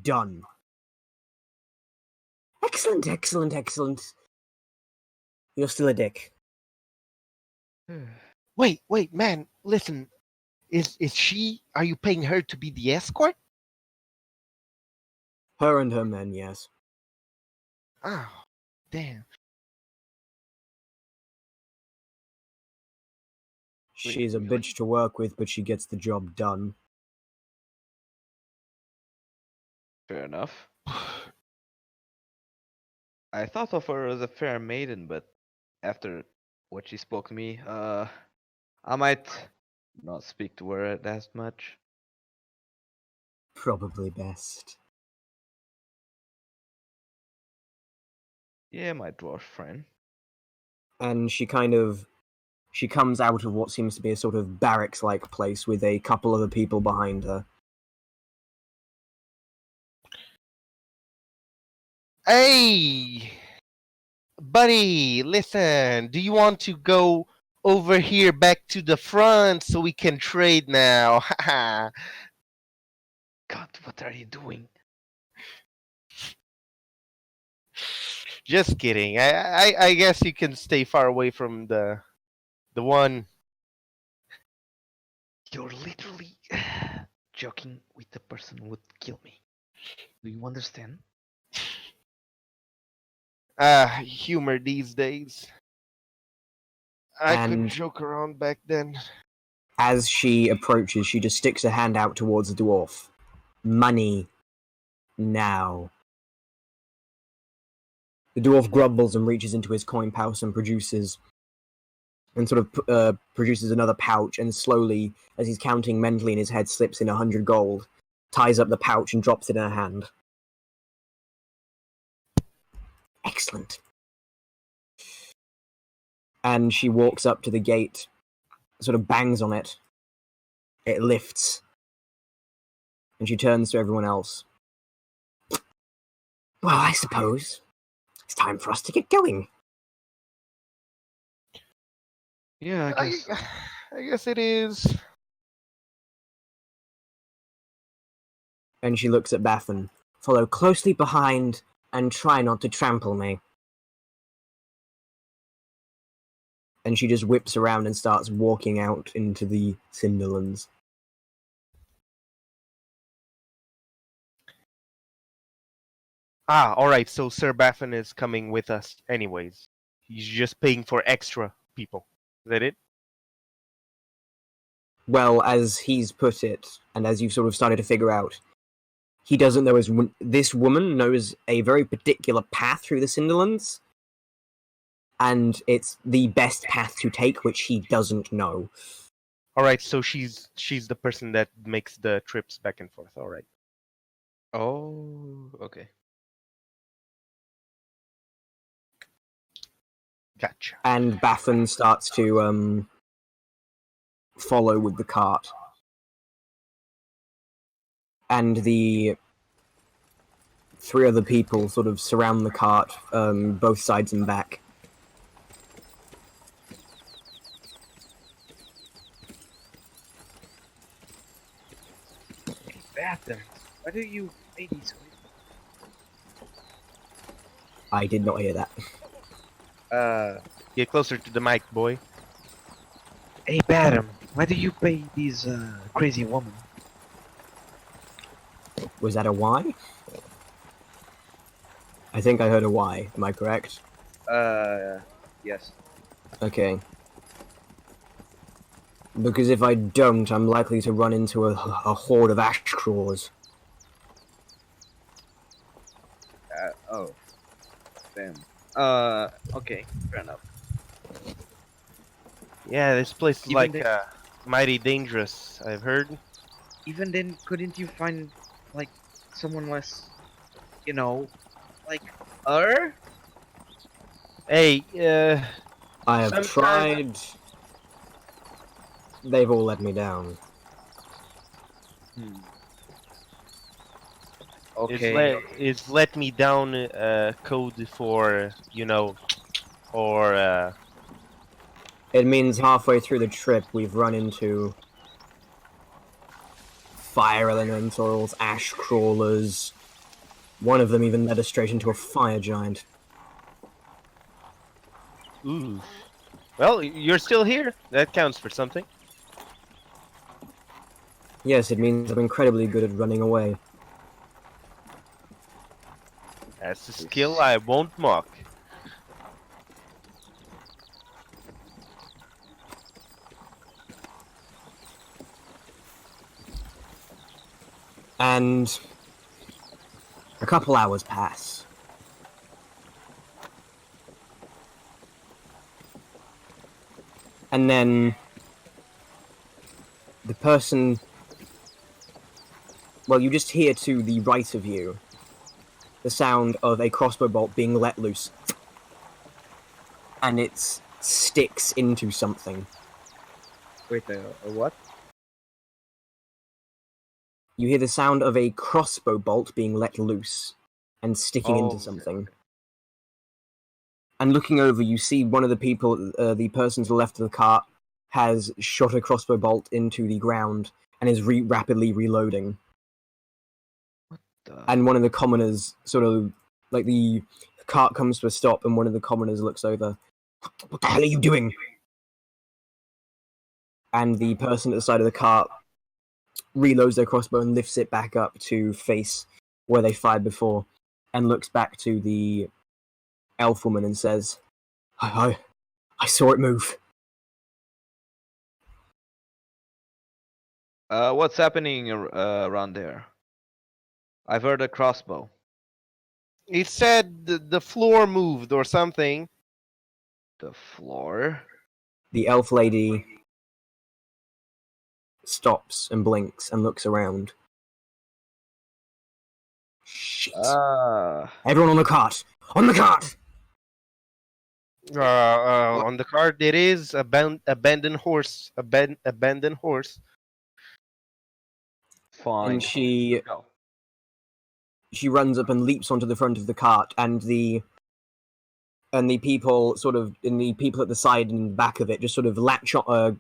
Done. Excellent, excellent, excellent. You're still a dick. Wait, man, listen. Is she? Are you paying her to be the escort? Her and her men, yes. Oh, damn. She's a really? bitch to work with, but she gets the job done. Fair enough. I thought of her as a fair maiden, but after what she spoke to me, I might not speak to her as much. Probably best. Yeah, my dwarf friend. And she comes out of what seems to be a sort of barracks-like place with a couple other people behind her. Hey, buddy, listen. Do you want to go over here back to the front so we can trade now? Haha. God, what are you doing? Just kidding. I guess you can stay far away from the one. You're literally joking with the person who would kill me. Do you understand? Humor these days. I couldn't And- joke around back then. As she approaches, she just sticks her hand out towards the dwarf. Money. Now. The dwarf grumbles and reaches into his coin pouch and produces another pouch, and slowly, as he's counting mentally in his head, slips in 100 gold, ties up the pouch and drops it in her hand. Excellent. And she walks up to the gate, sort of bangs on it. It lifts. And she turns to everyone else. Well, I suppose it's time for us to get going. Yeah, I guess. I guess it is. And she looks at Baffin. Follow closely behind and try not to trample me. And she just whips around and starts walking out into the Cinderlands. All right. So Sir Baffin is coming with us, anyways. He's just paying for extra people. Is that it? Well, as he's put it, and as you've sort of started to figure out, he doesn't know this woman knows a very particular path through the Cinderlands, and it's the best path to take, which he doesn't know. All right. So she's the person that makes the trips back and forth. All right. Oh, okay. Gotcha. And Baffin starts to follow with the cart. And the three other people sort of surround the cart, both sides and back. Bastards. Why do you pay these? I did not hear that. Get closer to the mic, boy. Hey, Badam. Why do you pay these crazy woman? Was that a Y? I think I heard a Y. Am I correct? Yes. Okay. Because if I don't, I'm likely to run into a horde of ash crawlers. Oh. Damn. Okay. Fair enough. Yeah, this place is Even like the- mighty dangerous. I've heard. Even then, couldn't you find, like, someone less, you know, like, her? Hey, I have Sometimes- tried. They've all let me down. Okay. is let me down code for or It means halfway through the trip we've run into fire elementals, ash crawlers. One of them even led us straight into a fire giant. ooh. Well, you're still here. That counts for something. Yes, it means I'm incredibly good at running away. That's a skill I won't mock. And a couple hours pass. And then the person... Well, you just hear to the right of you the sound of a crossbow bolt being let loose. And it sticks into something. Wait, a what? You hear the sound of a crossbow bolt being let loose and sticking Oh, into something. And looking over, you see one of the people, the person to the left of the cart, has shot a crossbow bolt into the ground and is rapidly reloading. And one of the commoners sort of, like, the cart comes to a stop and one of the commoners looks over. What the hell are you doing? And the person at the side of the cart reloads their crossbow and lifts it back up to face where they fired before and looks back to the elf woman and says, I saw it move. What's happening around there? I've heard a crossbow. It said the floor moved or something. The floor? The elf lady stops and blinks and looks around. Shit. Everyone on the cart! On the cart! On the card, it is abandoned horse. Abandoned horse. Fine. And she Go. runs up and leaps onto the front of the cart, and the people at the side and back of it just sort of latch on,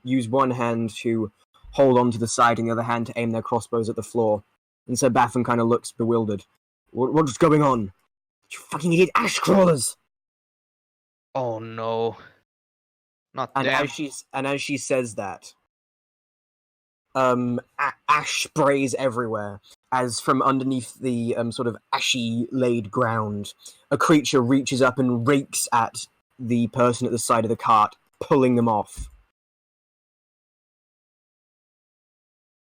use one hand to hold onto the side and the other hand to aim their crossbows at the floor. And so Baffin kind of looks bewildered. What's going on? You fucking idiot ash crawlers! Oh no. Not And them. as she says that, ash sprays everywhere, as from underneath the sort of ashy laid ground, a creature reaches up and rakes at the person at the side of the cart, pulling them off.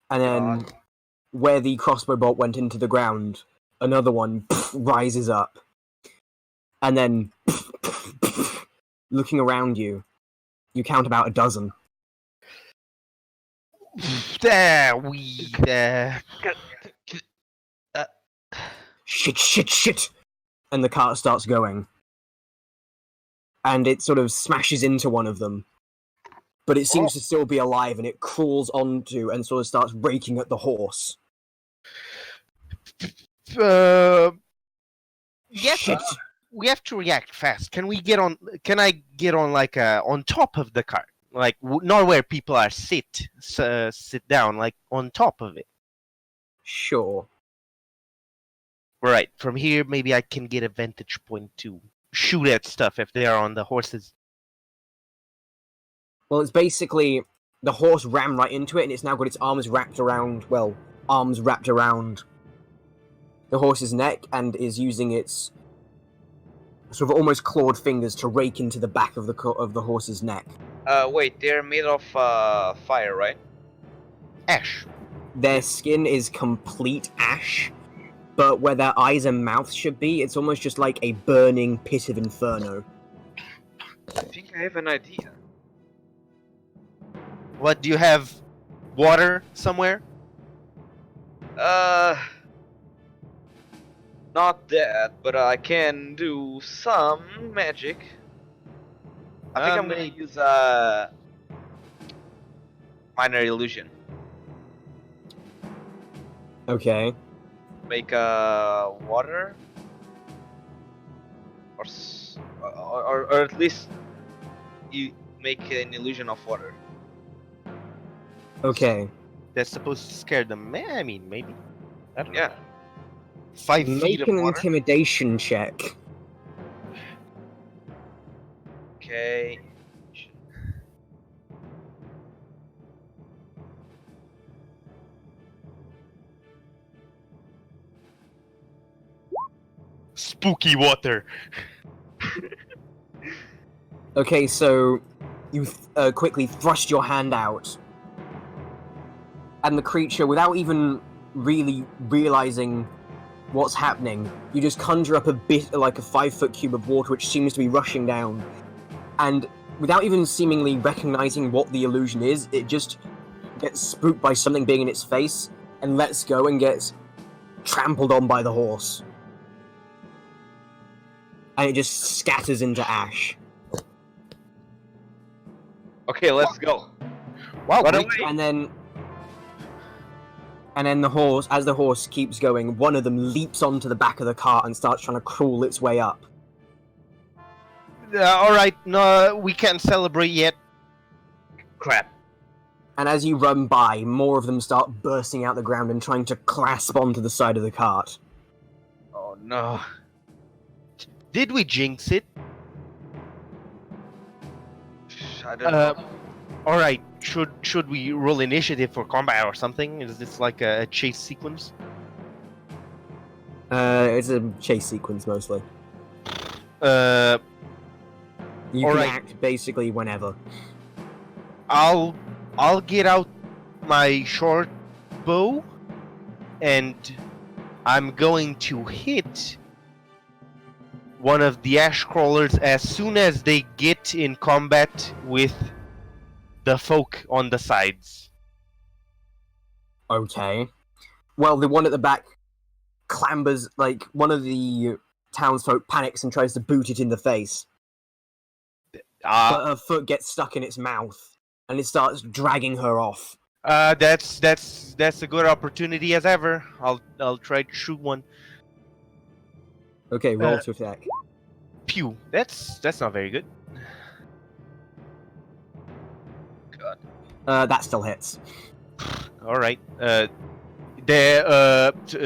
And then, where the crossbow bolt went into the ground, another one rises up. And then, looking around you, you count about a dozen. Shit! And the cart starts going. And it sort of smashes into one of them. But it seems to still be alive, and it crawls onto and sort of starts raking at the horse. Shit. We have to react fast. Can I get on like on top of the cart? Like not where people are sit down, like on top of it. Sure. Right. From here, maybe I can get a vantage point to shoot at stuff if they are on the horses. Well, it's basically the horse ran right into it, and it's now got its arms wrapped around the horse's neck, and is using its sort of almost clawed fingers to rake into the back of the horse's neck. Wait, they're made of fire, right? Ash. Their skin is complete ash, but where their eyes and mouths should be, it's almost just like a burning pit of inferno. I think I have an idea. What, do you have water somewhere? Not that, but I can do some magic. I think I'm gonna use minor illusion. Okay. Make water, or at least you make an illusion of water. Okay. That's supposed to scare them. I mean, maybe. I don't know. Yeah. 5 Make feet of an water. intimidation check. Okay. spooky water. Okay, so you quickly thrust your hand out, and the creature, without even really realizing what's happening, you just conjure up a bit like a 5-foot cube of water which seems to be rushing down, and without even seemingly recognizing what the illusion is, it just gets spooked by something being in its face and lets go and gets trampled on by the horse. And it just scatters into ash. Okay, let's go. Wow, Run great. away. And then the horse, as the horse keeps going, one of them leaps onto the back of the cart and starts trying to crawl its way up. All right, no, we can't celebrate yet. Crap. And as you run by, more of them start bursting out the ground and trying to clasp onto the side of the cart. Oh no. Did we jinx it? I don't know. All right, should we roll initiative for combat or something? Is this like a chase sequence? It's a chase sequence mostly. Uh, You All can right. act basically whenever. I'll get out my short bow, and I'm going to hit one of the ash crawlers as soon as they get in combat with the folk on the sides. Okay. Well, the one at the back clambers, like, one of the townsfolk panics and tries to boot it in the face. But her foot gets stuck in its mouth, and it starts dragging her off. That's a good opportunity as ever. I'll try to shoot one. Okay, roll to attack. Pew. That's not very good. That still hits. All right.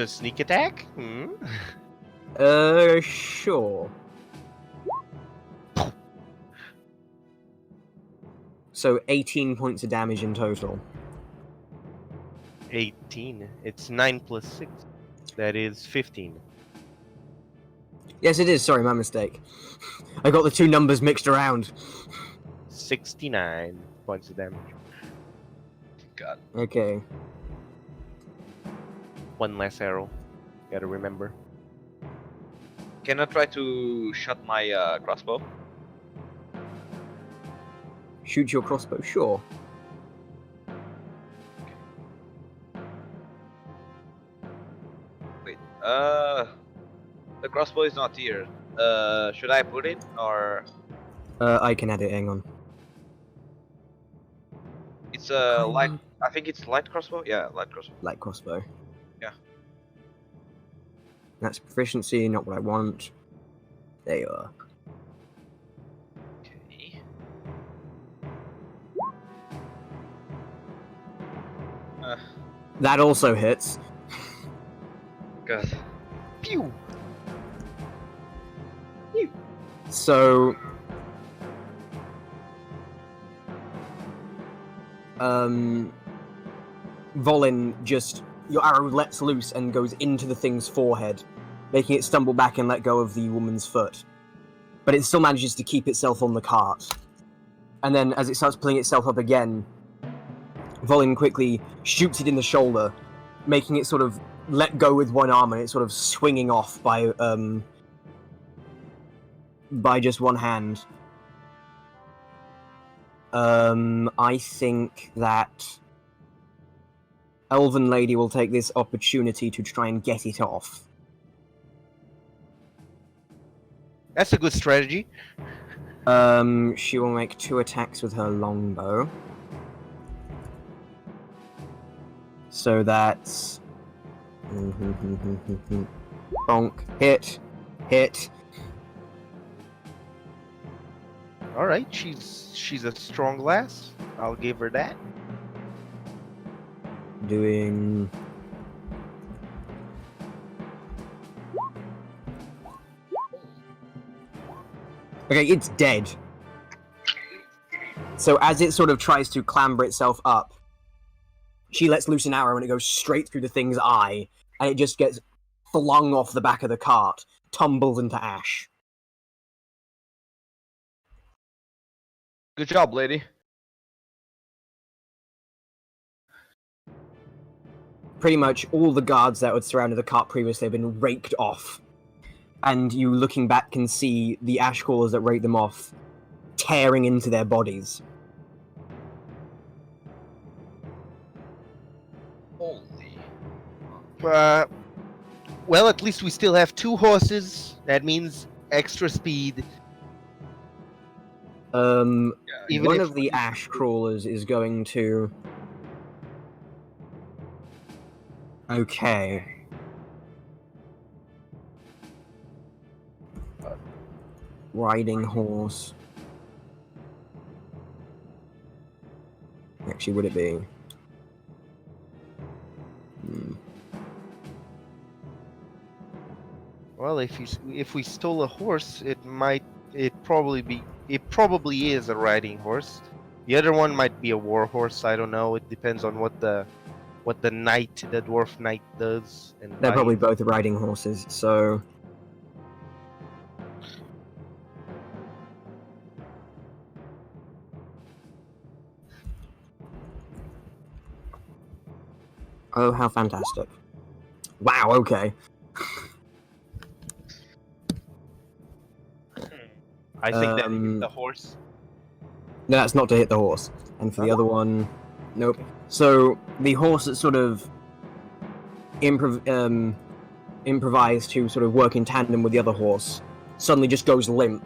Sneak attack. Hmm? Sure. So 18 points of damage in total. 18. It's 9 plus 6. That is 15. Yes, it is. Sorry, my mistake. I got the two numbers mixed around. 69 points of damage. God. Okay. One less arrow. Gotta remember. Can I try to shot my crossbow? Shoot your crossbow, sure. Wait. The crossbow is not here. Should I put it or I can add it, hang on. it's a light? I think it's light crossbow. Yeah, light crossbow. Light crossbow. Yeah. That's proficiency, not what I want. There you are. Okay. That also hits. God. Pew! So... Volin just... Your arrow lets loose and goes into the thing's forehead, making it stumble back and let go of the woman's foot. But it still manages to keep itself on the cart. And then, as it starts pulling itself up again, Volin quickly shoots it in the shoulder, making it sort of let go with one arm, and it's sort of swinging off by just one hand. I think that Elven Lady will take this opportunity to try and get it off. That's a good strategy. She will make 2 attacks with her longbow. So that's... Bonk. Hit. Hit. Alright, she's a strong lass. I'll give her that. Doing... Okay, it's dead. So as it sort of tries to clamber itself up, she lets loose an arrow and it goes straight through the thing's eye, and it just gets flung off the back of the cart, tumbles into ash. Good job, lady. Pretty much all the guards that had surrounded the cart previously have been raked off. And you, looking back, can see the ash crawlers that raked them off tearing into their bodies. Holy. Well, at least we still have 2 horses. That means extra speed. Even One if of the ash crawlers is going to... Okay. Riding horse. Actually, would it be? Well, if we stole a horse, it probably is a riding horse. The other one might be a war horse. I don't know. It depends on what the knight, the dwarf knight, does. And They're probably both riding horses, so... Oh, how fantastic. Wow, okay. I think that Um, the horse. No, that's not to hit the horse. And for the other one, nope. So the horse that sort of improvised to sort of work in tandem with the other horse suddenly just goes limp,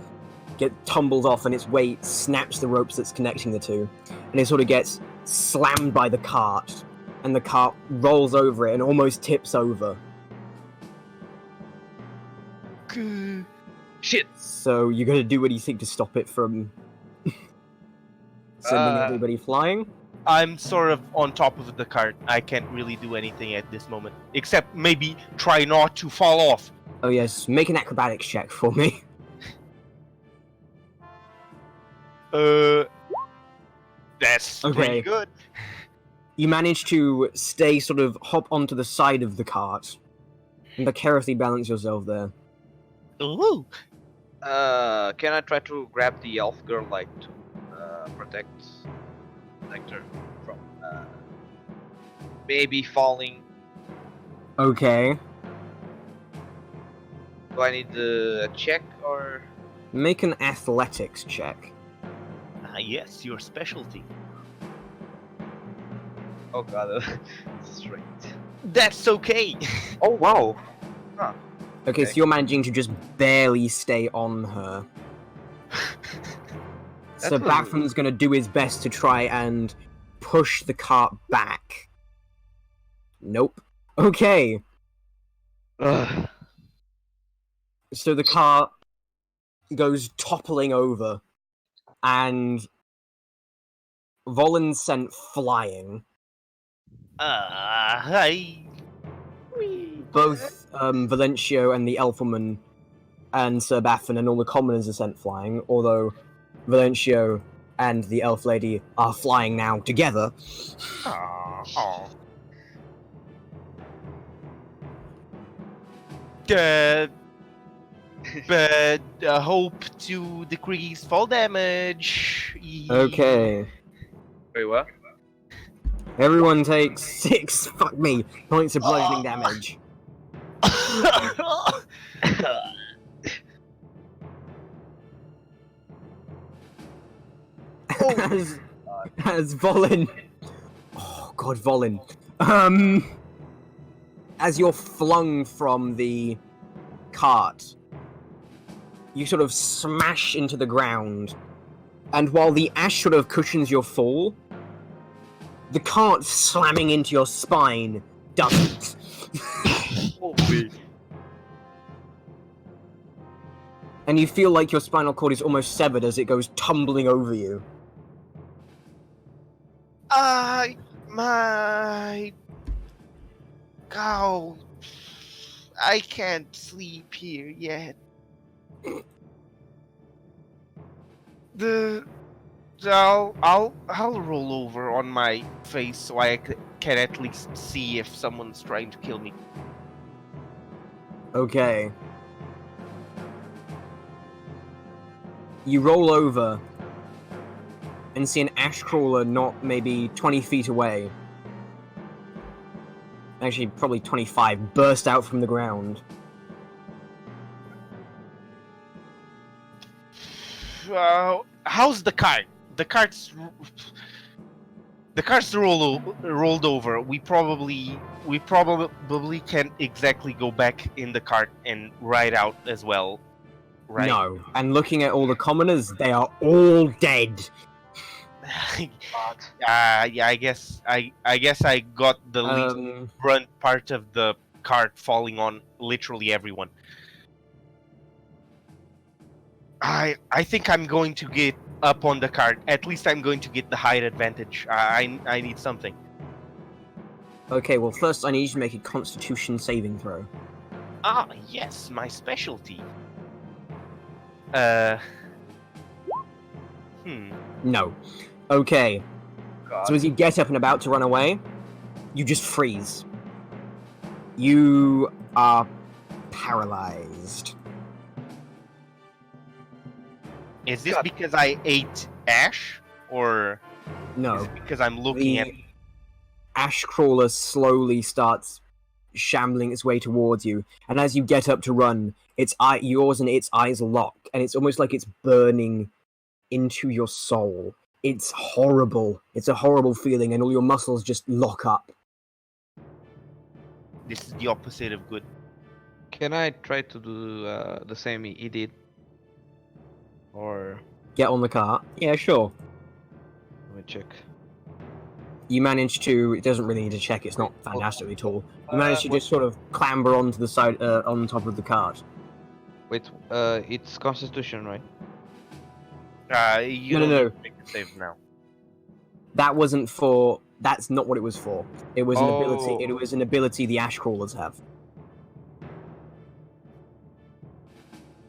tumbles off, and its weight snaps the ropes that's connecting the two, and it sort of gets slammed by the cart, and the cart rolls over it and almost tips over. Shit. So you got to do anything to stop it from sending everybody flying? I'm sort of on top of the cart. I can't really do anything at this moment, except maybe try not to fall off. Oh yes, make an acrobatics check for me. That's Okay. pretty good. You manage to hop onto the side of the cart, and precariously balance yourself there. Ooh. Can I try to grab the elf girl, like, to protect her from maybe falling? Okay. Do I need a check or? Make an athletics check. Yes, your specialty. Oh god, straight. That's okay. Oh wow. Okay, Okay. so you're managing to just barely stay on her. So That's Baffin's gonna do his best to try and push the cart back. Nope. Okay. Ugh. So the cart goes toppling over, and Volin's sent flying. Both Valencio and the elf woman and Sir Baffin and all the commoners are sent flying, although Valencio and the elf lady are flying now together. But hope to decrease fall damage. Okay. Very well. Everyone takes 6 points of bludgeoning damage. As Volin... Oh god, Volin. As you're flung from the cart, you sort of smash into the ground, and while the ash sort of cushions your fall, the cart slamming into your spine doesn't. And you feel like your spinal cord is almost severed as it goes tumbling over you. My cow. I can't sleep here yet. I'll roll over on my face so I can at least see if someone's trying to kill me. Okay. you roll over and see an ash crawler not maybe 20 feet away. Actually, probably 25, burst out from the ground. How's the cart? The cart's rolled over. We probably can't exactly go back in the cart and ride out as well, right? No. And looking at all the commoners, they are all dead. Yeah, I guess I got the least brunt part of the cart falling on literally everyone. I think I'm going to get up on the cart. At least I'm going to get the height advantage. I need something. Okay, well first I need you to make a Constitution saving throw. Ah, yes, my specialty. No. Okay. God. So as you get up and about to run away, you just freeze. You are paralyzed. Is this God. because I ate ash, or is No. it because I'm looking at? The ash crawler slowly starts shambling its way towards you, and as you get up to run, yours and its eyes lock, and it's almost like it's burning into your soul. It's horrible. It's a horrible feeling, and all your muscles just lock up. This is the opposite of good. Can I try to do the same he did? Or Get on the cart. Yeah, sure. let me check. You manage to. It doesn't really need to check. It's not fantastically tall. You manage to what- just sort of clamber onto the side, on top of the cart. Wait, it's Constitution, right? You No. don't make a save now. That wasn't for. That's not what it was for. It was an ability. Oh. It was an ability the ash crawlers have.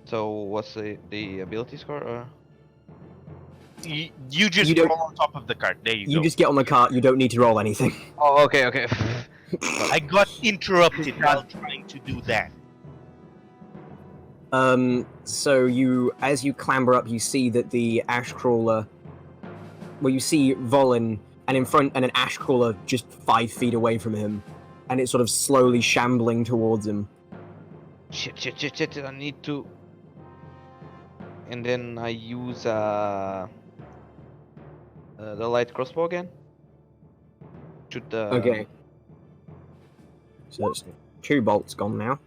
So what's the ability score? You just You don't- roll on top of the cart. There you You go. just get on the cart. You don't need to roll anything. Oh, okay, okay. I got interrupted while trying to do that. So as you clamber up, you see that the ash crawler. Well, you see Volin, and in front, and an ash crawler just 5 feet away from him, and it's sort of slowly shambling towards him. Shit, I need to... And then I use the light crossbow again. Shoot the... Okay. So it's 2 bolts gone now.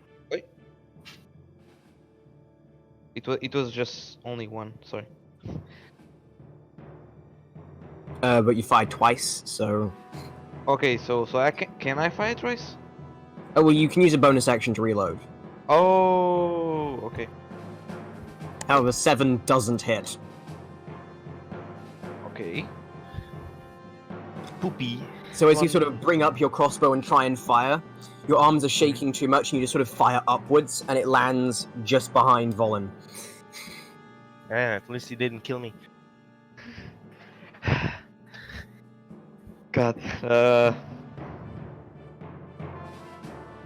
It was just only one, sorry. But you fired twice, so. Okay, so I can I fire twice? Oh well, you can use a bonus action to reload. Oh, okay. However, 7 doesn't hit. Okay. Poopy. So as you sort of bring up your crossbow and try and fire, your arms are shaking too much, and you just sort of fire upwards, and it lands just behind Volin. Yeah, at least he didn't kill me. God.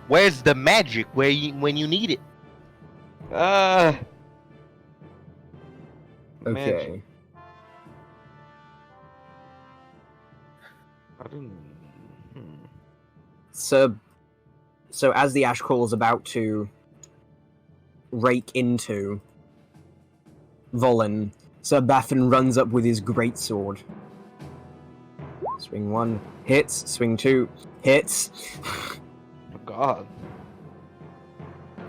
Where's the magic? When you need it? Okay. I didn't... So as the ash crawler's about to rake into Volin, Sir Baffin runs up with his greatsword. Swing 1, hits. Swing 2, hits. Oh God.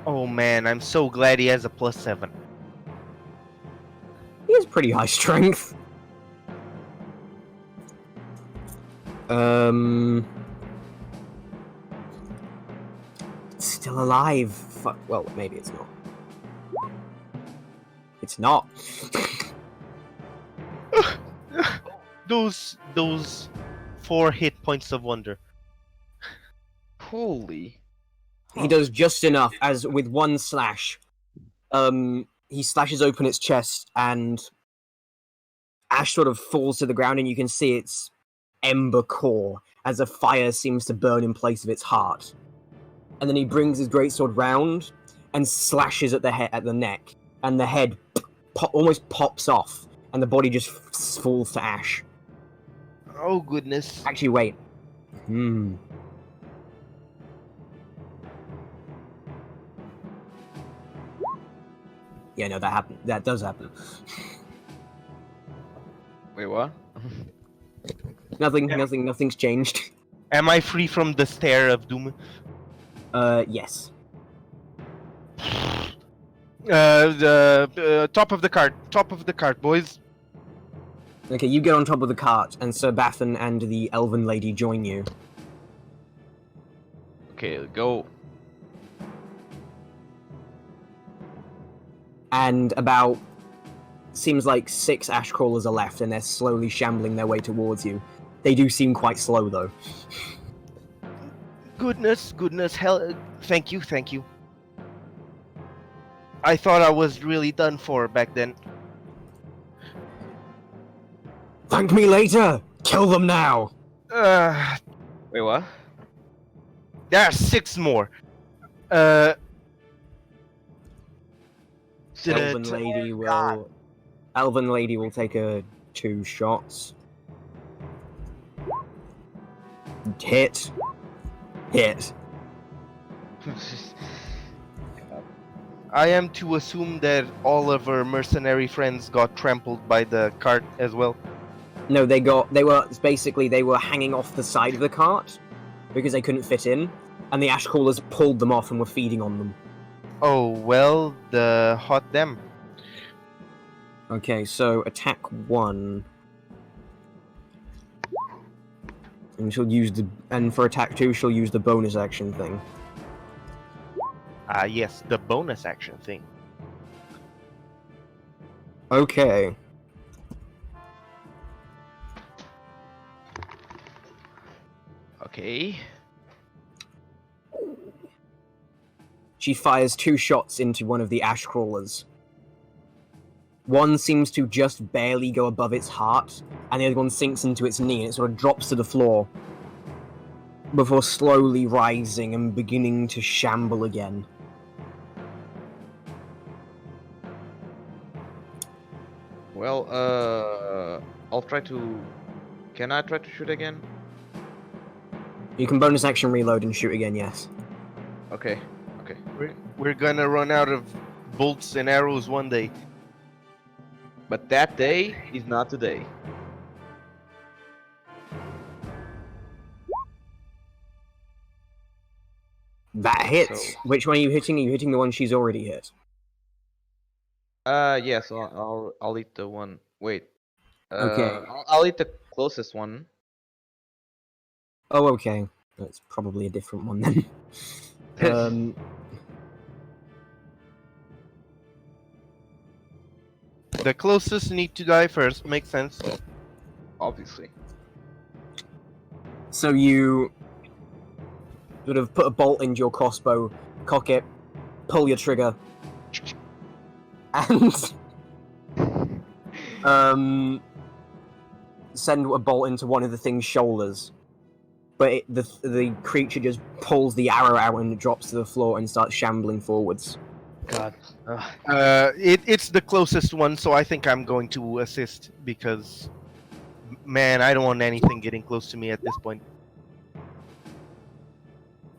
Oh man, I'm so glad he has a +7. He has pretty high strength. Still alive. Fuck. Well, maybe it's not. It's not. Those 4 hit points of wonder. Holy. He does just enough, as with one slash, he slashes open its chest, and Ash sort of falls to the ground, and you can see its ember core as a fire seems to burn in place of its heart. And then he brings his greatsword round and slashes at the neck, and the head almost pops off, and the body just falls to ash. Oh goodness. Actually, wait. Yeah, no, that happened. That does happen. Wait, what? Nothing's changed. Am I free from the stare of doom? Yes. The top of the cart, boys. Okay, you get on top of the cart, and Sir Baffin and the elven lady join you. Okay, go. And about... seems like 6 ash crawlers are left, and they're slowly shambling their way towards you. They do seem quite slow, though. Goodness, hell, thank you. I thought I was really done for back then. Thank me later! Kill them now! Wait, what? There are 6 more. Elven lady will... Elven lady will take 2 shots. Hit. I am to assume that all of our mercenary friends got trampled by the cart as well. No, they were hanging off the side of the cart because they couldn't fit in, and the ash crawlers pulled them off and were feeding on them. Oh, well, the hot them. Okay, so attack 1. And she'll use and for attack 2 she'll use the bonus action thing. Yes, the bonus action thing. Okay. Okay. She fires 2 shots into one of the ash crawlers. One seems to just barely go above its heart, and the other one sinks into its knee, and it sort of drops to the floor, before slowly rising and beginning to shamble again. Well, I'll try to... Can I try to shoot again? You can bonus action reload and shoot again, yes. Okay. We're gonna run out of bolts and arrows one day. But that day is not today. That hits. So- Which one are you hitting? Are you hitting the one she's already hit? Yes, I'll eat the one. Wait. Okay. I'll eat the closest one. Oh, okay. That's probably a different one then. The closest need to die first, makes sense. Obviously. So you sort of put a bolt into your crossbow, cock it, pull your trigger, and send a bolt into one of the thing's shoulders. But the creature just pulls the arrow out and it drops to the floor and starts shambling forwards. God. It's the closest one, so I think I'm going to assist because, man, I don't want anything getting close to me at this point.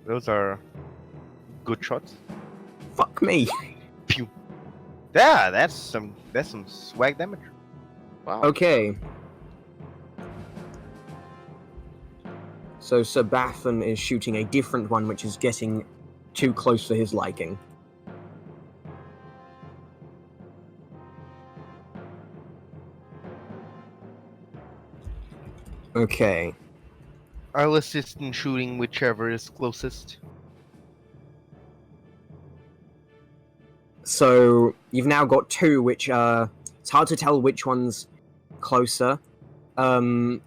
Those are good shots. Fuck me. Pew. Yeah, that's some swag damage. Wow. Okay. So Sir Baffin is shooting a different one, which is getting too close for his liking. Okay. I'll assist in shooting whichever is closest. So you've now got 2, which it's hard to tell which one's closer. Although,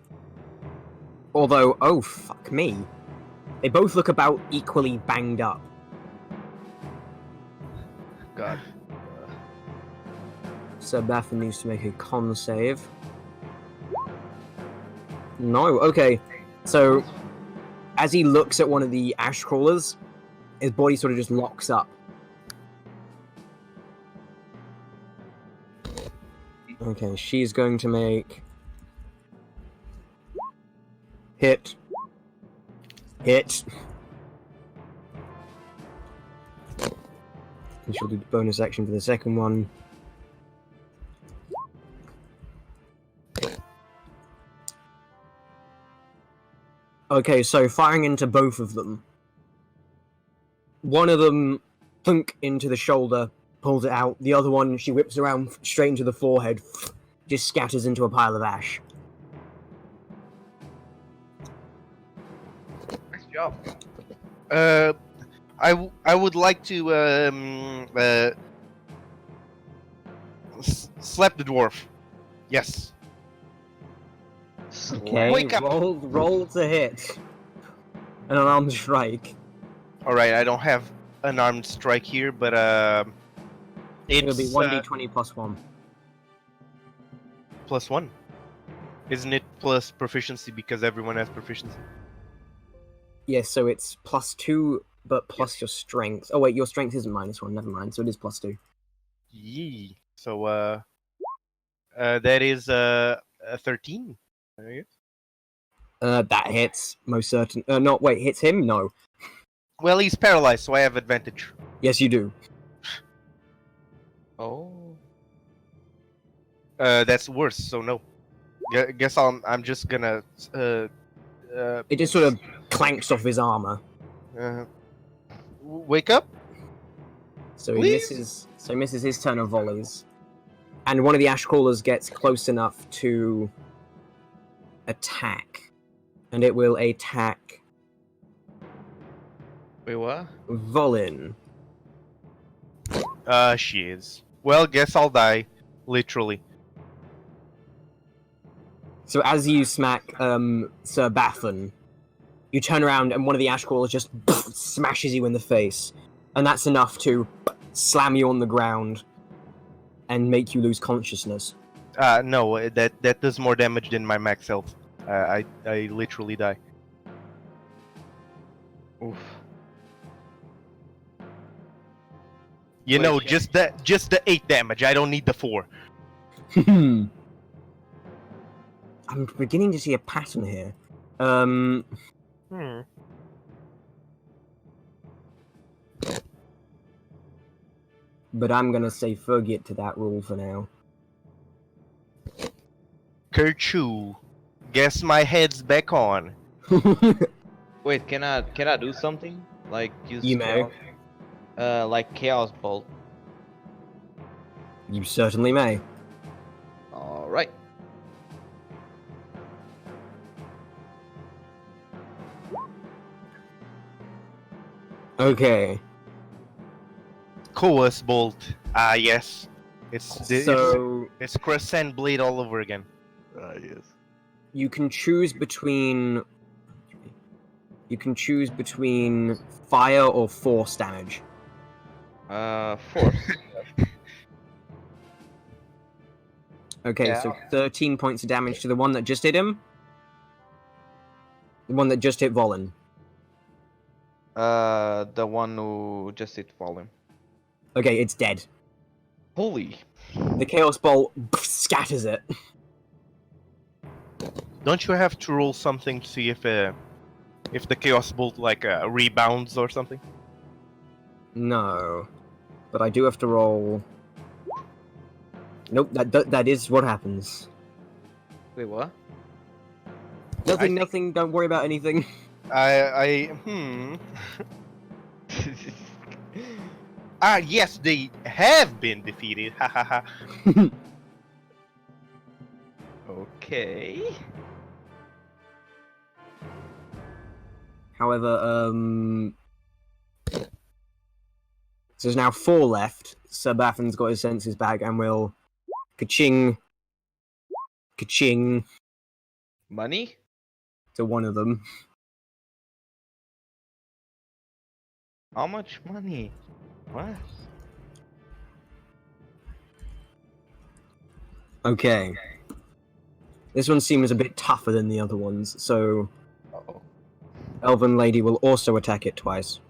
oh fuck me, they both look about equally banged up. God. So Baffin needs to make a con save. No, okay. So as he looks at one of the ash crawlers, his body sort of just locks up. Okay, she's going to make hit. Hit. And she'll do the bonus action for the second one. Okay, so firing into both of them. One of them, plunk into the shoulder, pulls it out. The other one, she whips around straight into the forehead, just scatters into a pile of ash. Nice job. I would like to slap the dwarf. Yes. Okay, Wake up! roll to hit. An unarmed strike. All right, I don't have an armed strike here, but It'll be it's 1d20 plus 1. plus 1. Isn't it plus proficiency because everyone has proficiency? Yes, so it's plus 2, but plus your strength. Oh wait, your strength isn't -1, never mind, so it is plus 2. Yee. So that is a 13. I guess. That hits, most certain. Not, wait, hits him? No. Well, he's paralyzed, so I have advantage. Yes, you do. Oh. That's worse, so no. Guess I'm just gonna It just sort of clanks off his armor. wake up. So he Please? misses his turn of volleys. And one of the ash crawlers gets close enough to attack. And it will attack Wait, what? Volin. She is. Well, guess I'll die, literally. So as you smack Sir Baffin, you turn around and one of the ash crawlers just smashes you in the face. And that's enough to slam you on the ground and make you lose consciousness. No, that does more damage than my max health. I literally die. Oof. You Wait, know, yeah. just the 8 damage. I don't need the 4. I'm beginning to see a pattern here. But I'm gonna say forget to that rule for now. Kerchoo. Guess my head's back on. Wait, can I do something? Like use You may. like Chaos Bolt. You certainly may. All right. Okay. Coas Bolt. Ah, yes. So It's Crescent Blade all over again. Yes. you can choose between fire or force damage. Force. Okay, Yeah. so 13 points of damage to the one that just hit him. The one that just hit Volin. The one who just hit volume. Okay, it's dead. Holy. The Chaos Bolt scatters it. Don't you have to roll something to see if the Chaos Bolt like rebounds or something? No. But I do have to roll... Nope, that is what happens. Wait, what? Nothing, don't worry about anything. Yes, they have been defeated. Ha ha ha. Okay. However, so there's now 4 left. Sir Baffin's got his senses back and will ka-ching Money? to one of them. How much money? What? Okay. This one seems a bit tougher than the other ones, so Uh-oh. Elven Lady will also attack it twice.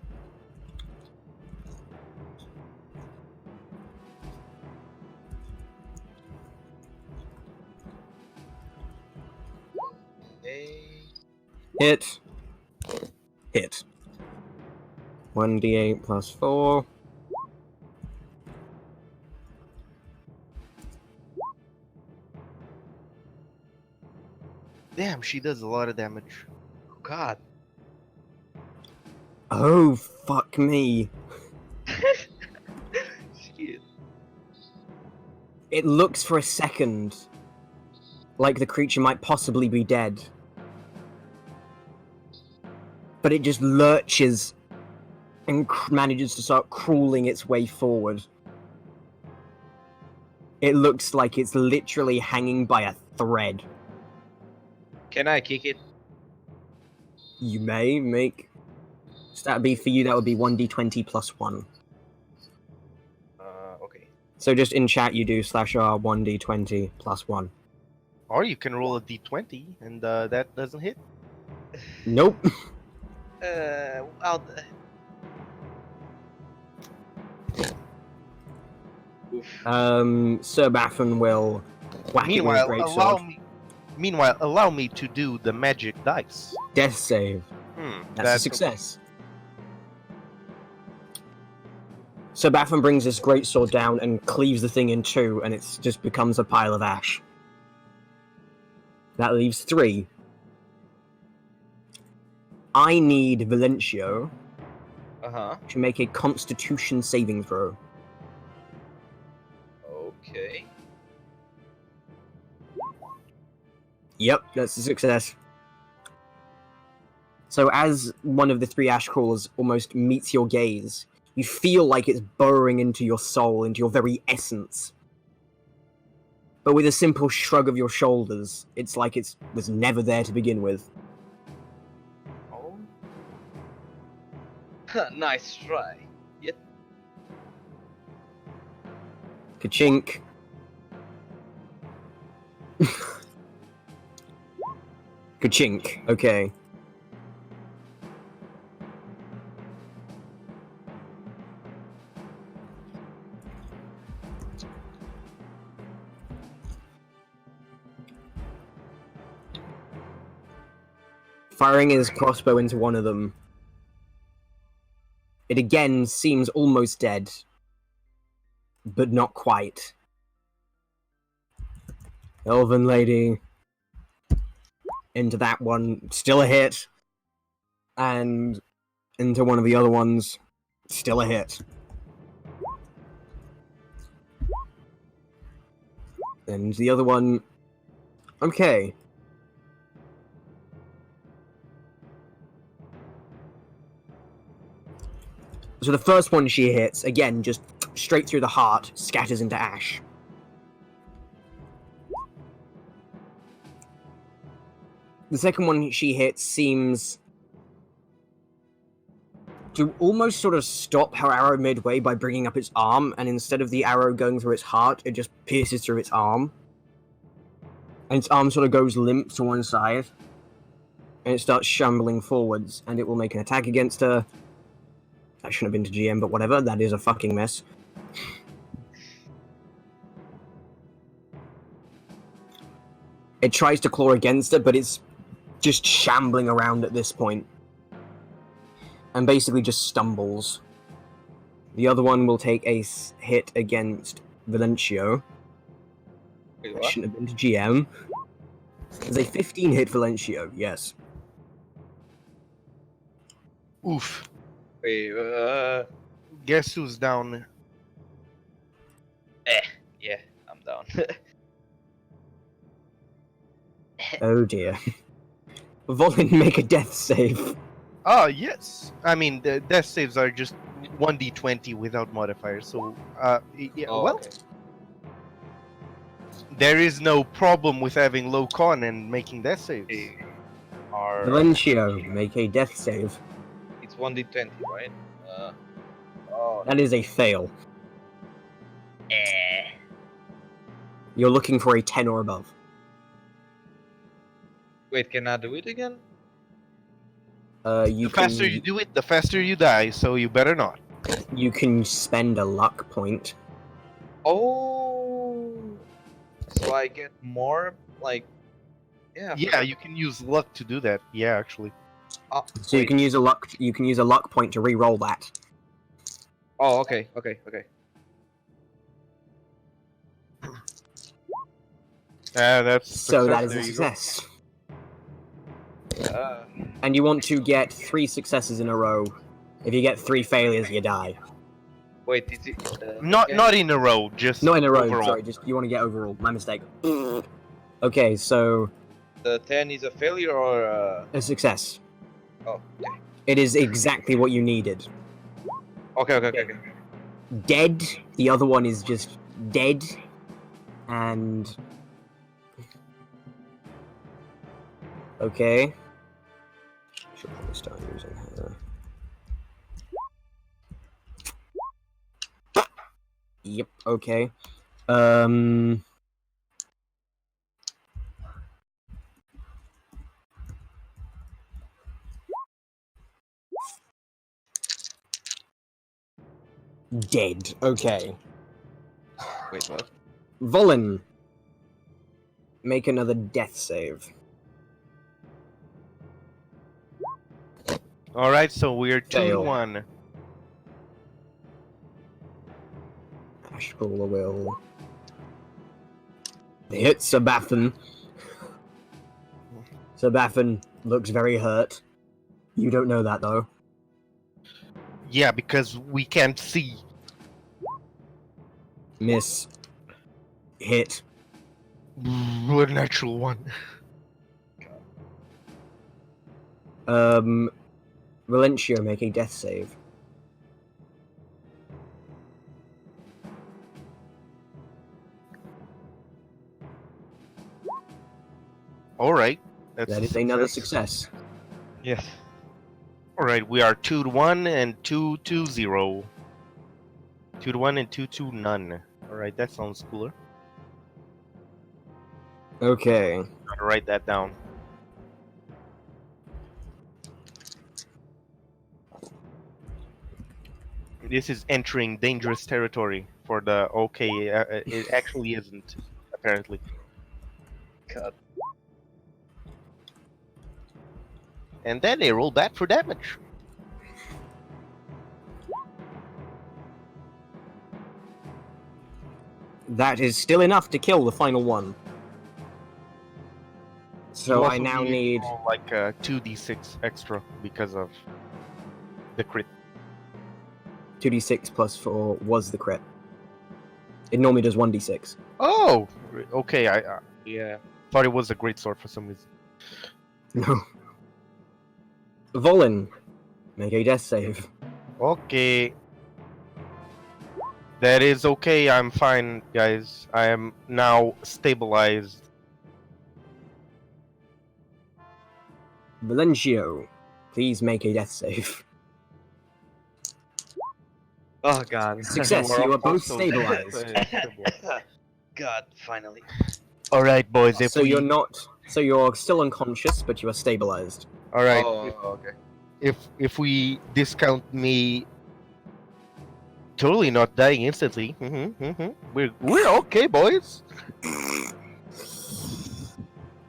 Hit. Hit. 1d8 plus 4. Damn, she does a lot of damage. Oh, God. Oh, fuck me. Shit. It looks for a second like the creature might possibly be dead. But it just lurches and manages to start crawling its way forward. It looks like it's literally hanging by a thread. Can I kick it? You may make... So that would be for you, that would be 1d20 plus 1. Okay. So just in chat you do /r 1d20 plus 1. Or you can roll a d20, and that doesn't hit. Nope. Well... Oof. Sir Baffin will whack it with Meanwhile, a greatsword. allow me to do the magic dice. Death save. That's a success. So Baffin brings this greatsword down and cleaves the thing in two, and it just becomes a pile of ash. That leaves 3. I need Valencio Uh-huh. to make a Constitution saving throw. Okay. Yep, that's a success. So as one of the 3 ash crawlers almost meets your gaze, you feel like it's burrowing into your soul, into your very essence. But with a simple shrug of your shoulders, it's like it was never there to begin with. Oh. Nice try. Yet. Ka-chink. Ka-chink, okay. Firing his crossbow into one of them. It again seems almost dead, but not quite. Elven lady. Into that one, still a hit. And into one of the other ones, still a hit. And the other one, okay. So the first one she hits, again, just straight through the heart, scatters into ash. The second one she hits seems to almost sort of stop her arrow midway by bringing up its arm, and instead of the arrow going through its heart, it just pierces through its arm. And its arm sort of goes limp to one side. And it starts shambling forwards, and it will make an attack against her. That shouldn't have been to GM, but whatever, that is a fucking mess. It tries to claw against it, but it's just shambling around at this point. And basically just stumbles. The other one will take a hit against Valencio. Wait, That what? shouldn't have been to GM. There's a 15 hit Valencio, yes. Oof. Wait, Guess who's down? yeah, I'm down. Oh dear. Volin, make a death save. Oh, yes. I mean, the death saves are just 1d20 without modifiers, so, yeah, Oh, well, okay. there is no problem with having low con and making death saves. Are Valencio, make a death save. it's 1d20, right? Oh. That is a fail. You're looking for a 10 or above. Wait, can I do it again? You The faster you do it, the faster you die, so you better not. You can spend a luck point. Oh. So I get more, like, Yeah. Yeah, you can use luck to do that. Yeah, actually. So you can use a luck. You can use a luck point to re-roll that. Oh, okay. That's So that success, is there a you go. success. Uh, And you want to get 3 successes in a row. If you get 3 failures, you die. wait, is it? Not in a row, just Not in a row. overall. Sorry, just you want to get overall. My mistake. Okay, so The 10 is a failure or? a success. Oh. It is exactly what you needed. Okay. Dead. The other one is just dead. And okay. Should probably start using her. Yep. Okay. Dead. Okay. Wait, what? Volin. Make another death save. Alright, so we're 2 to Fail. 1. Ashpool will hit Sabathan. Sabathan looks very hurt. You don't know that though. Yeah, because we can't see. Miss. Hit. What a natural one. Valencio, make a death save. Alright. That is another success. Yes. Alright, we are 2 to 1 and 2 to 0. 2 to 1 and 2 to none. Alright, that sounds cooler. Okay. Gotta write that down. This is entering dangerous territory for the it actually isn't, apparently. God. And then they roll back for damage. That is still enough to kill the final one. So You I also now need roll like 2d6 extra because of the crit. 2d6 plus 4 was the crit. It normally does 1d6. Oh, okay. I Yeah. thought it was a great sword for some reason. No. Volin, make a death save. Okay. That is okay. I'm fine, guys. I am now stabilized. Valencio, please make a death save. Oh God. Success, We're you are both also stabilized. God, finally. All right, boys. If So we, you're still unconscious, but you are stabilized. all right. Oh, okay. If we discount me totally not dying instantly, we're okay, boys.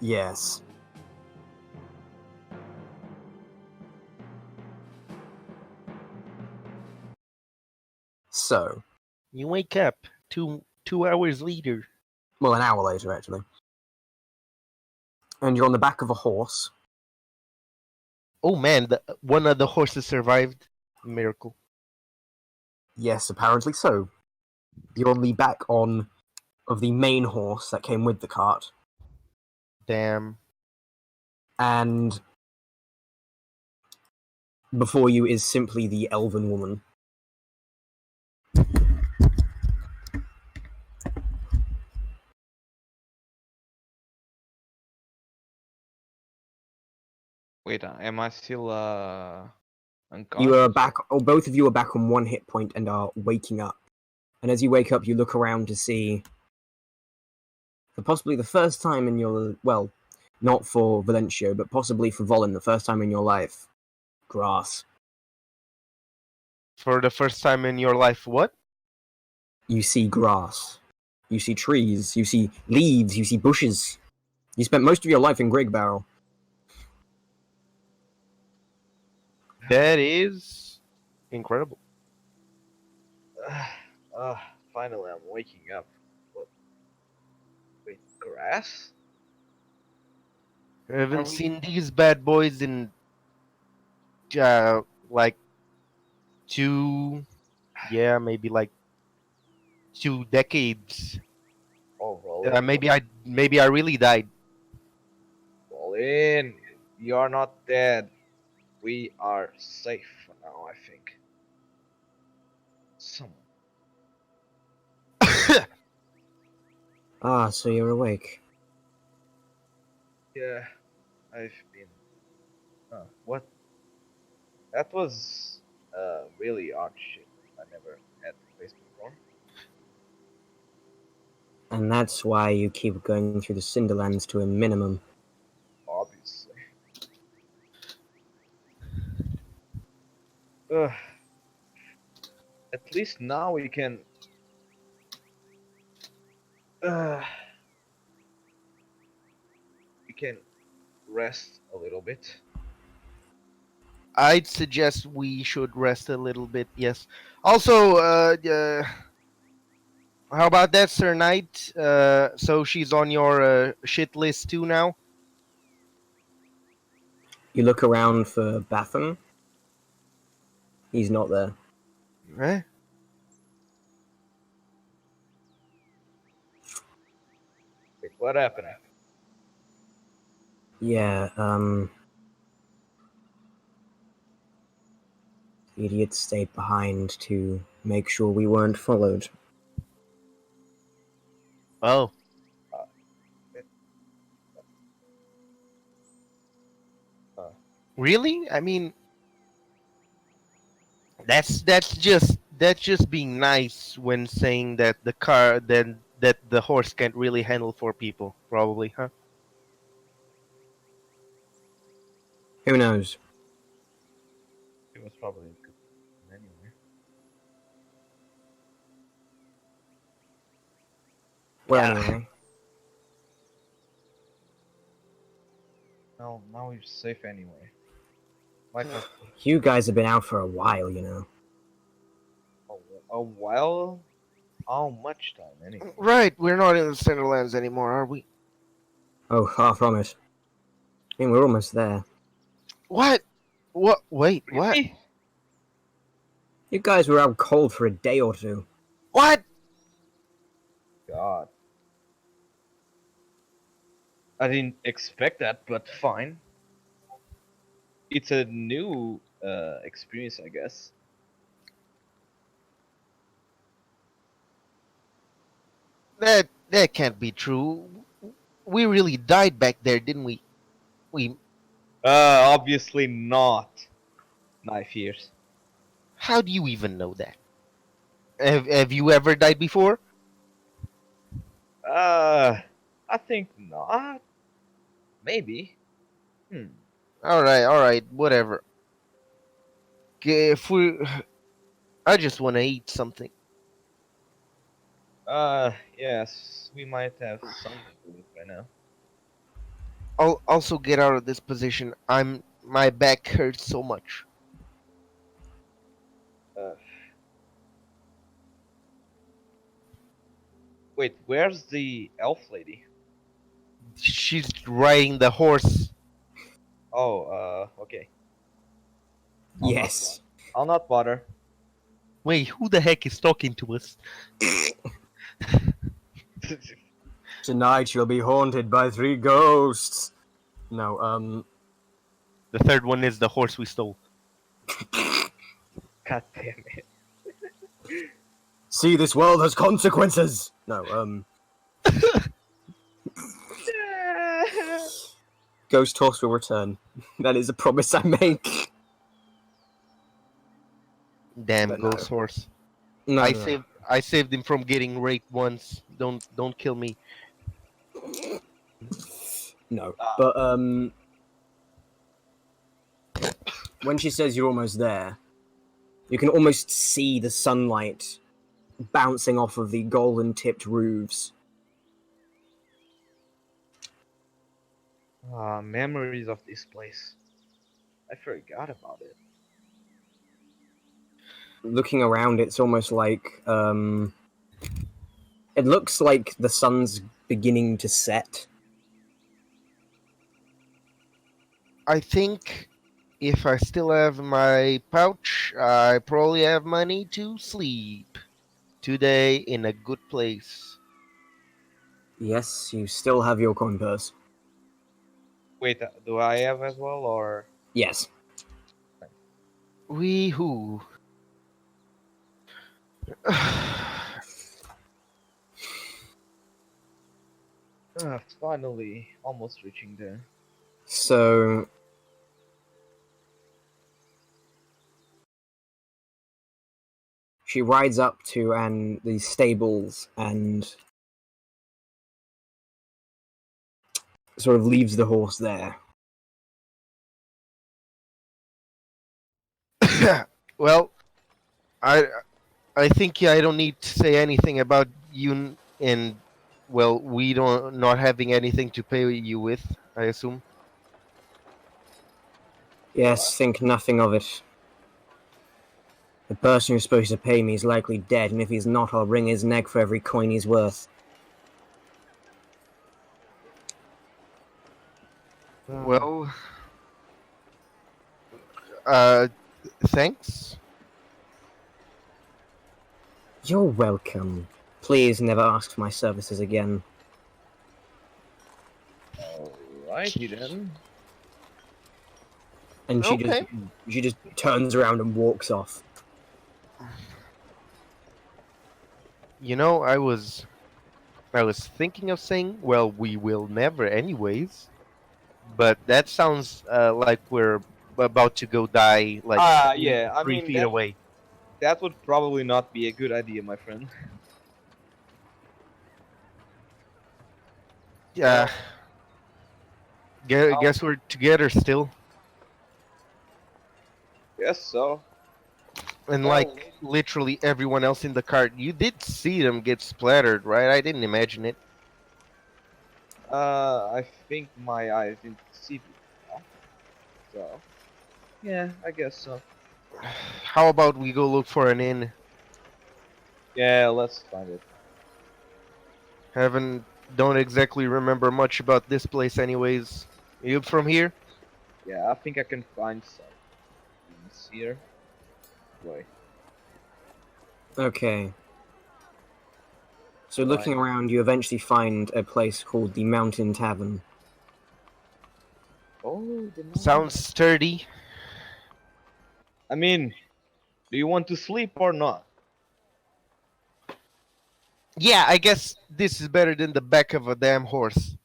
Yes. So, You wake up 2 hours later. well, an hour later, actually. And you're on the back of a horse. Oh man, one of the horses survived. Miracle. Yes, apparently so. You're on the back of the main horse that came with the cart. Damn. And before you is simply the elven woman. Wait, am I still unconscious? You are back, or both of you are back on 1 hit point and are waking up. And as you wake up, you look around to see, for possibly the first time in your, well, not for Valencio, but possibly for Volin, the first time in your life, grass. For the first time in your life, what? You see grass. You see trees. You see leaves. You see bushes. You spent most of your life in Grig Barrel. That is incredible. Finally, I'm waking up. What? Wait, grass? I Are haven't we- seen these bad boys in like maybe like 2 decades. Oh, roll in. Maybe I really died. Roll in. You are not dead. We are safe for now, I think. Someone. Ah, so you're awake. Yeah, I've been. What? That was really odd shit. I never had faced before. And that's why you keep going through the Cinderlands to a minimum. Obviously. Ugh. At least now we can. We can rest a little bit. I'd suggest we should rest a little bit. Yes. Also, how about that, Sir Knight? So she's on your shit list too now. You look around for Batham. He's not there. Eh? Wait, what happened? Yeah, the idiots stayed behind to make sure we weren't followed. Oh. Really? I mean, that's just being nice when saying that that the horse can't really handle 4 people, probably, huh? Who knows? It was probably good anyway. Well, Yeah. anyway. Now we're safe anyway. Might have You guys have been out for a while, you know. a while. How much time anyway? Right, we're not in the Cinderlands anymore, are we? Oh, far from it. I mean, we're almost there. What? What? Wait, what? Really? You guys were out cold for a day or two. What? God. I didn't expect that, but fine. It's a new experience, I guess. That can't be true. We really died back there, didn't we? We. Obviously not. Knife ears. How do you even know that? Have you ever died before? I think not. Maybe. All right, whatever. If we, I just want to eat something. Yes, we might have something to do by now. I'll also get out of this position. My back hurts so much. Wait, where's the elf lady? She's riding the horse. Oh, okay. I'll Yes. I'll not bother. Wait, who the heck is talking to us? Tonight you'll be haunted by 3 ghosts. No, The third one is the horse we stole. God damn it. see, this world has consequences. No, Ghost Horse will return. That is a promise I make. Damn But no. ghost horse. No, I saved him from getting raped once. Don't kill me. no. But when she says you're almost there, you can almost see the sunlight bouncing off of the golden-tipped roofs. Memories of this place. I forgot about it. Looking around, it's almost like it looks like the sun's beginning to set. I think if I still have my pouch, I probably have money to sleep today in a good place. Yes, you still have your coin purse. Wait, do I have as well, or? Yes. Wee-hoo. Finally, almost reaching there. So she rides up to the stables and sort of leaves the horse there. Well, I I think I don't need to say anything about you and well, we don't not having anything to pay you with, I assume. Yes, think nothing of it. The person who's supposed to pay me is likely dead, and if he's not, I'll wring his neck for every coin he's worth. Well, thanks. You're welcome. Please never ask for my services again. Alrighty then. And Okay. she just turns around and walks off. You know, I was thinking of saying, well, we will never anyways. But that sounds like we're about to go die like Yeah, I 3 mean, feet away. that would probably not be a good idea, my friend. Yeah. Guess we're together still. Yes, so. And Well- like literally everyone else in the cart, you did see them get splattered, right? I didn't imagine it. I think my eyes didn't see it. So. Yeah, I guess so. How about we go look for an inn? Yeah, let's find it. Don't exactly remember much about this place anyways. You from here? Yeah, I think I can find some things here. Wait. Okay. So looking Right. around, you eventually find a place called the Mountain Tavern. Oh, the mountain. Sounds sturdy. I mean, do you want to sleep or not? Yeah, I guess this is better than the back of a damn horse.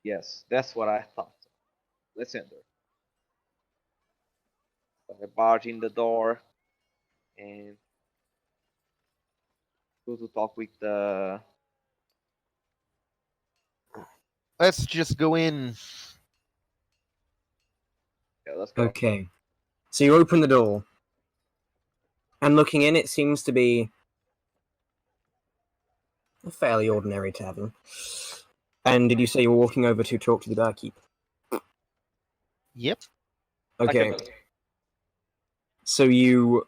Yes, that's what I thought. Let's enter. So I barge in the door and go to talk with the. Let's just go in. Yeah, let's go. Okay. So you open the door. And looking in, it seems to be a fairly ordinary tavern. And did you say you were walking over to talk to the barkeep? Yep. Okay. So you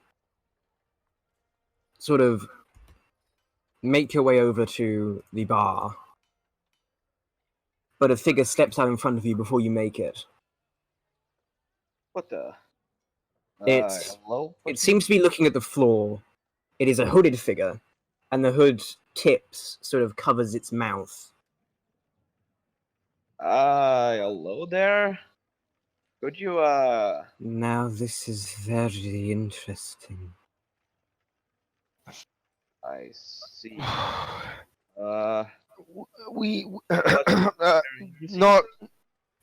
sort of make your way over to the bar. But a figure steps out in front of you before you make it. What the? It's- hello. It seems to be looking at the floor. It is a hooded figure, and the hood tips sort of covers its mouth. Hello there. Could you Now this is very interesting. I see. Uh, we What-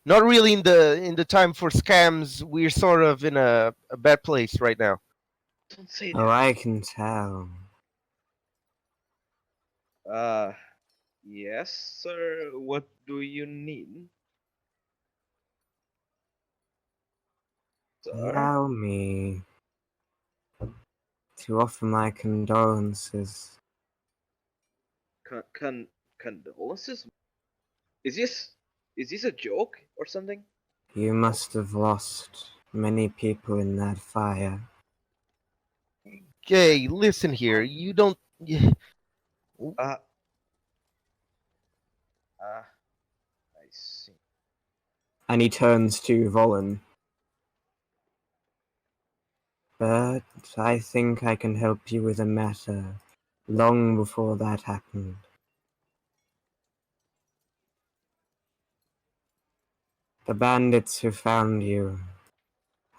not really in the time for scams. We're sort of in a bad place right now. don't say Oh, that. I can tell. Yes, sir. What do you need? Sir? Allow me to offer my condolences. Condolences? Is this Is this a joke or something? You must have lost many people in that fire. Okay, listen here. You don't. Uh, I see. And he turns to Volin. But I think I can help you with a matter long before that happened. The bandits who found you,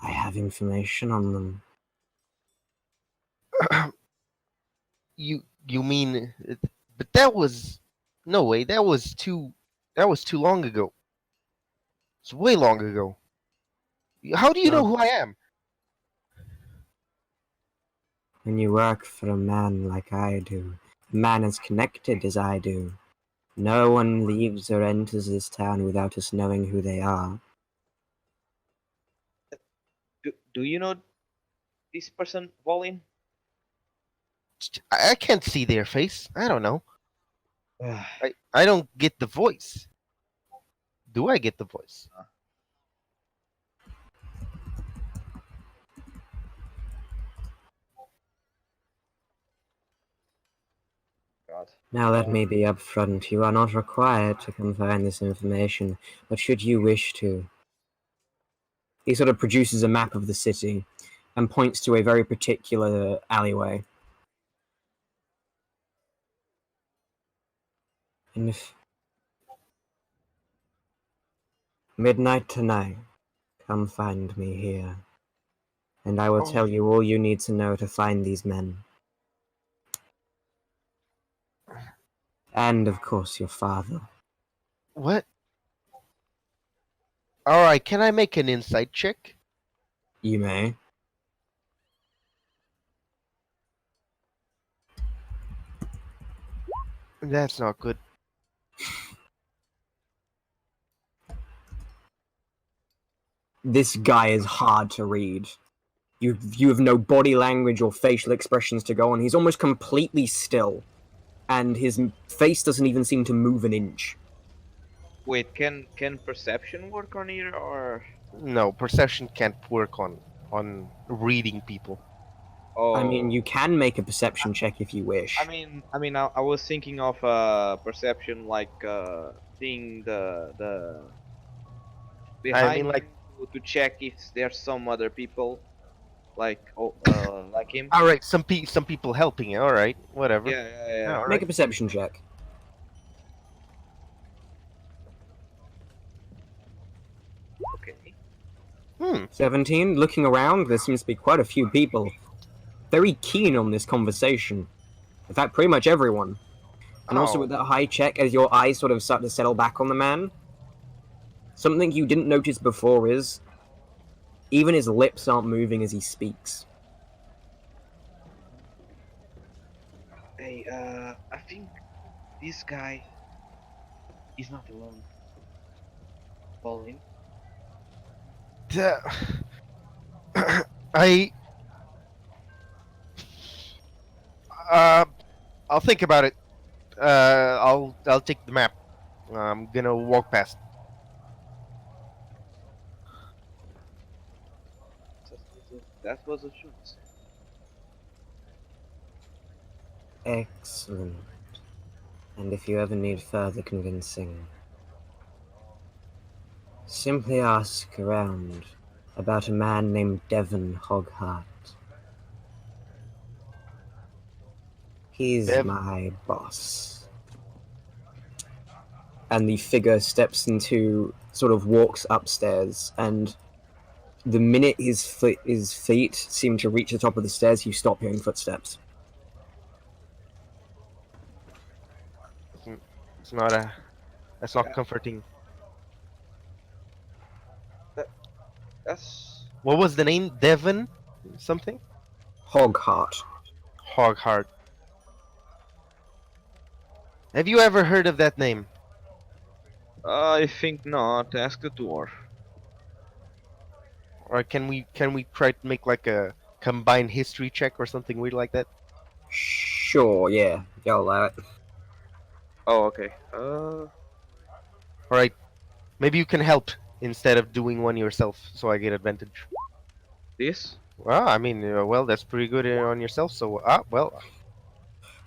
I have information on them. You mean? But that was no way. That was too long ago. It's way long ago. How do you know No. who I am? When you work for a man like I do, a man as connected as I do, no one leaves or enters this town without us knowing who they are. Do you know this person, Volin? I can't see their face. I don't know. God. I don't get the voice. Do I get the voice? Now let me be upfront, you are not required to confine this information, but should you wish to. He sort of produces a map of the city and points to a very particular alleyway. And if midnight tonight, come find me here, and I will Oh. tell you all you need to know to find these men. And, of course, your father. What? All right. Can I make an insight check? You may. That's not good. This guy is hard to read. You have no body language or facial expressions to go on. He's almost completely still, and his face doesn't even seem to move an inch. Wait, can perception work on it or? No, perception can't work on reading people. Oh, I mean, you can make a perception check if you wish. I was thinking of perception like seeing the behind like- you to check if there's some other people like like him. All right. Some people helping you. All right. Whatever. Yeah. All Make right. a perception check. Okay. 17. Looking around, there seems to be quite a few people very keen on this conversation. In fact, pretty much everyone. And also Oh. with that high check, as your eyes sort of start to settle back on the man, something you didn't notice before is even his lips aren't moving as he speaks. Hey, I think this guy is not alone. Pauline. I I'll think about it. I'll take the map. I'm gonna walk past. That was a choice. Excellent. And if you ever need further convincing, simply ask around about a man named Devon Hoghart. He's my boss. And the figure steps into, sort of walks upstairs, and the minute his feet seem to reach the top of the stairs, you stop hearing footsteps. That's not comforting. That's What was the name? Devon something? Hoghart. Hoghart. Have you ever heard of that name? I think not. Ask the dwarf. Or can we try to make like a combined history check or something weird like that? Sure, yeah. I'll allow it. Oh, okay. All right. Maybe you can help instead of doing one yourself, so I get advantage. This? Well, I mean, well, that's pretty good on yourself. So, well,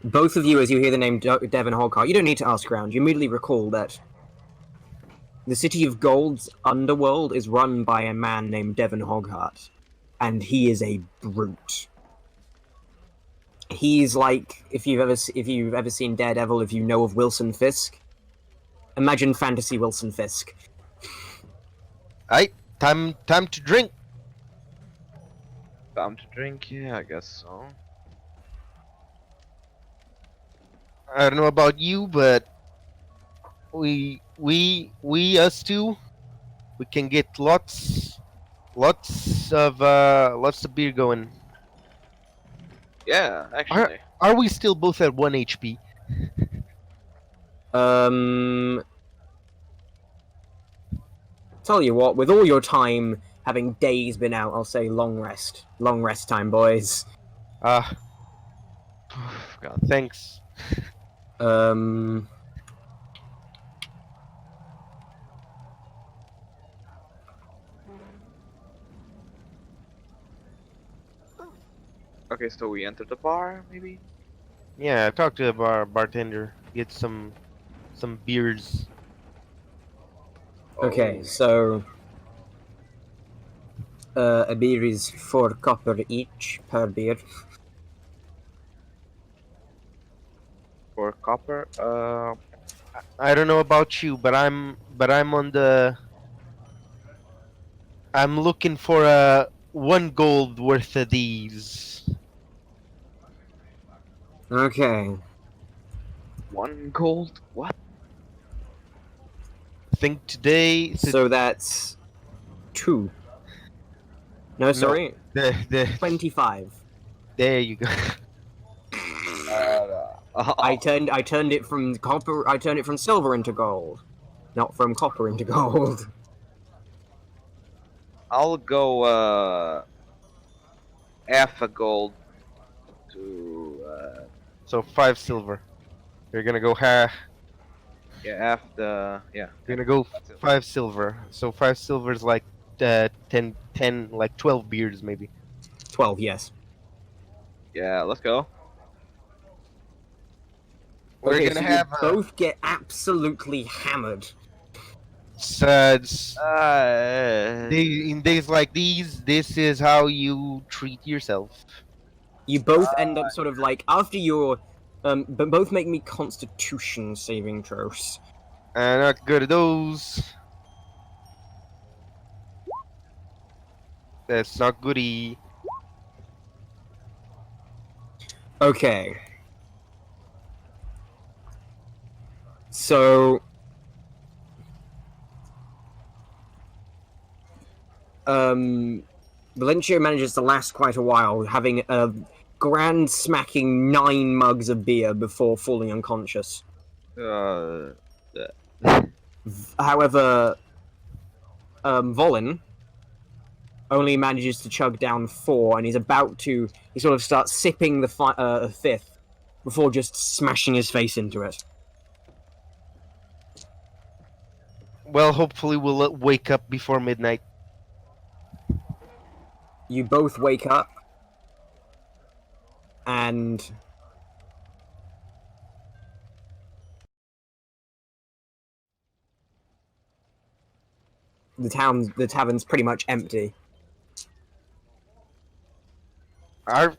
Both of you, as you hear the name Devon Hogheart, you don't need to ask around. You immediately recall that the City of Gold's underworld is run by a man named Devon Hogheart, and he is a brute. He's like if you've ever seen Daredevil, if you know of Wilson Fisk, imagine fantasy Wilson Fisk. Alright, time to drink. Time to drink? Yeah, I guess so. I don't know about you, but we us two, we can get lots of beer going. Yeah, actually. Are we still both at 1 HP? Tell you what, with all your time having days been out, I'll say long rest time, boys. Ah, God. thanks. Okay, so we enter the bar, maybe? Yeah, talk to the bartender. Get some beers. Okay, so a beer is 4 copper each per beer. For copper? I don't know about you, but I'm on the. I'm looking for 1 gold worth of these. Okay. 1 gold? What? I think today. So that's 2. No, sorry, The 25. there you go. I turned it from copper. I turned it from silver into gold, not from copper into gold. I'll go half a gold to So 5 silver. You're gonna go half. yeah, half the yeah. You're gonna go 5 silver. So 5 silver is like 10, like 12 beers maybe. 12, yes. Yeah, let's go. We're Okay, gonna so have you both get absolutely hammered. suds. Uh, In days like these, this is how you treat yourself. You both end up sort of like after your, but both make me Constitution saving throws. Not good at those. That's not goody. Okay. So, Valencio manages to last quite a while, having a grand smacking 9 mugs of beer before falling unconscious. However, Volin only manages to chug down 4, and he's about to. He sort of starts sipping the 5th before just smashing his face into it. Well, hopefully we'll wake up before midnight. You both wake up, and the tavern's pretty much empty. And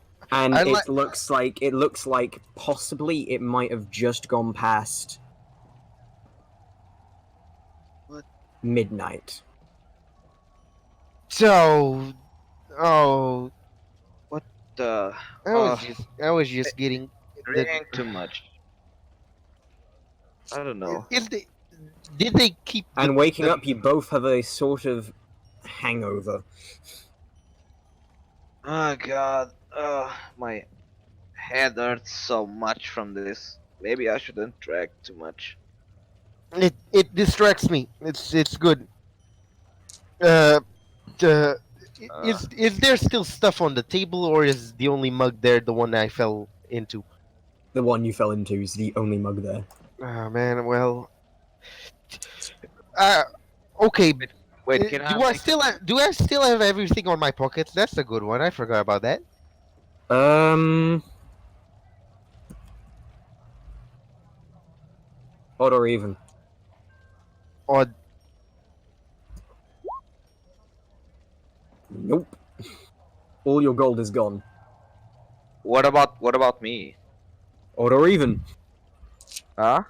it looks like possibly it might have just gone past midnight. So, the I was just getting. drinking too much. I don't know. Did they keep? And waking up, you both have a sort of hangover. Oh god, my head hurts so much from this. Maybe I shouldn't drink too much. It distracts me. It's good. Is there still stuff on the table, or is the only mug there the one I fell into? The one you fell into is the only mug there. Oh man, well, Okay. Wait, can I do I make still do I still have everything on my pockets? That's a good one. I forgot about that. Odd or even? Odd. Nope. All your gold is gone. what about me? Odd or even? Huh?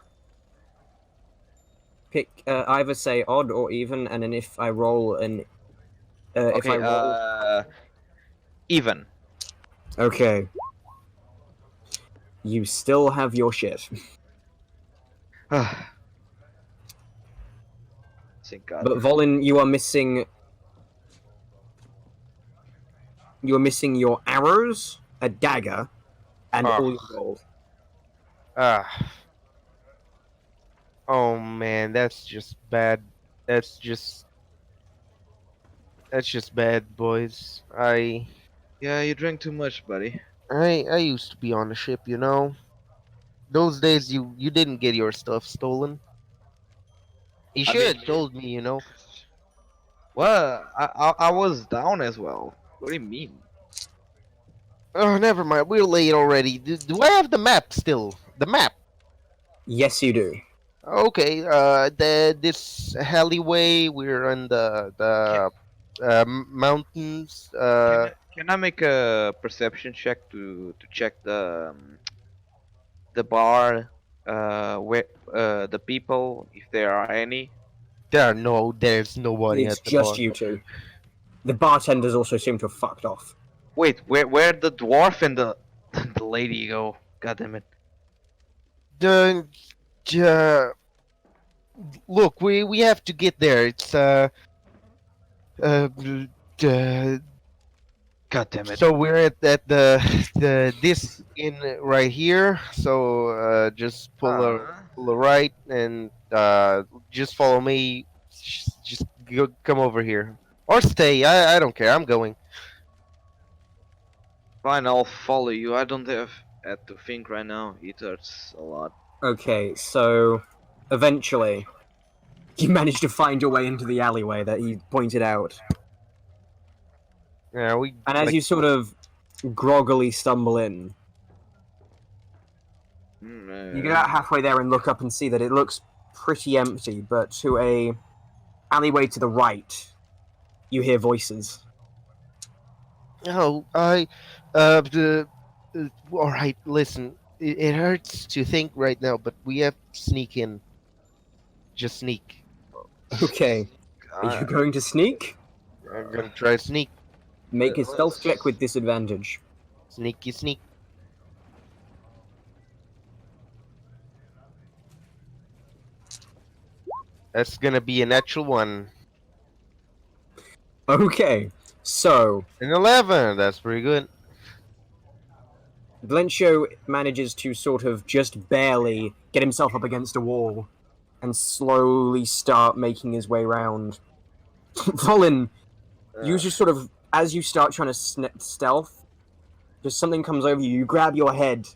Pick either say odd or even, and then if I roll if I Okay, roll, even. okay, you still have your shit. Thank God. But Volin, you are missing. You are missing your arrows, a dagger, and Ah. all your gold. Ah. Oh man, that's just bad. That's just bad, boys. Yeah, you drank too much, buddy. I used to be on the ship, you know. Those days you didn't get your stuff stolen. You I should mean, have told me, you know. well, I was down as well. What do you mean? Oh, never mind. We're late already. Do I have the map still? The map. Yes, you do. Okay. This alleyway. We're in the mountains. Can I make a perception check to check the bar, where the people, if there are any? There's nobody It's at the just bar. you two. The bartenders also seem to have fucked off. Wait, where the dwarf and the the lady go? God damn it! The uh, look, we have to get there. It's uh, uh God damn it! so we're at the this inn right here. So just pull a right and just follow me. Just come over here or stay. I don't care. I'm going. Fine, I'll follow you. I don't have to think right now. It hurts a lot. Okay, so eventually you manage to find your way into the alleyway that he pointed out. Yeah, we And as like, you sort of groggily stumble in, you get about halfway there and look up and see that it looks pretty empty, but to a alleyway to the right, you hear voices. oh the all right. Listen, it hurts to think right now, but we have to sneak in. Just sneak. Okay, are you going to sneak? I'm gonna try to sneak. Make a stealth check with disadvantage. Sneaky sneak. That's gonna be a natural one. Okay, so An 11. That's pretty good. Glencio manages to sort of just barely get himself up against a wall and slowly start making his way round. Volin, you just sort of, as you start trying to stealth, just something comes over you. You grab your head,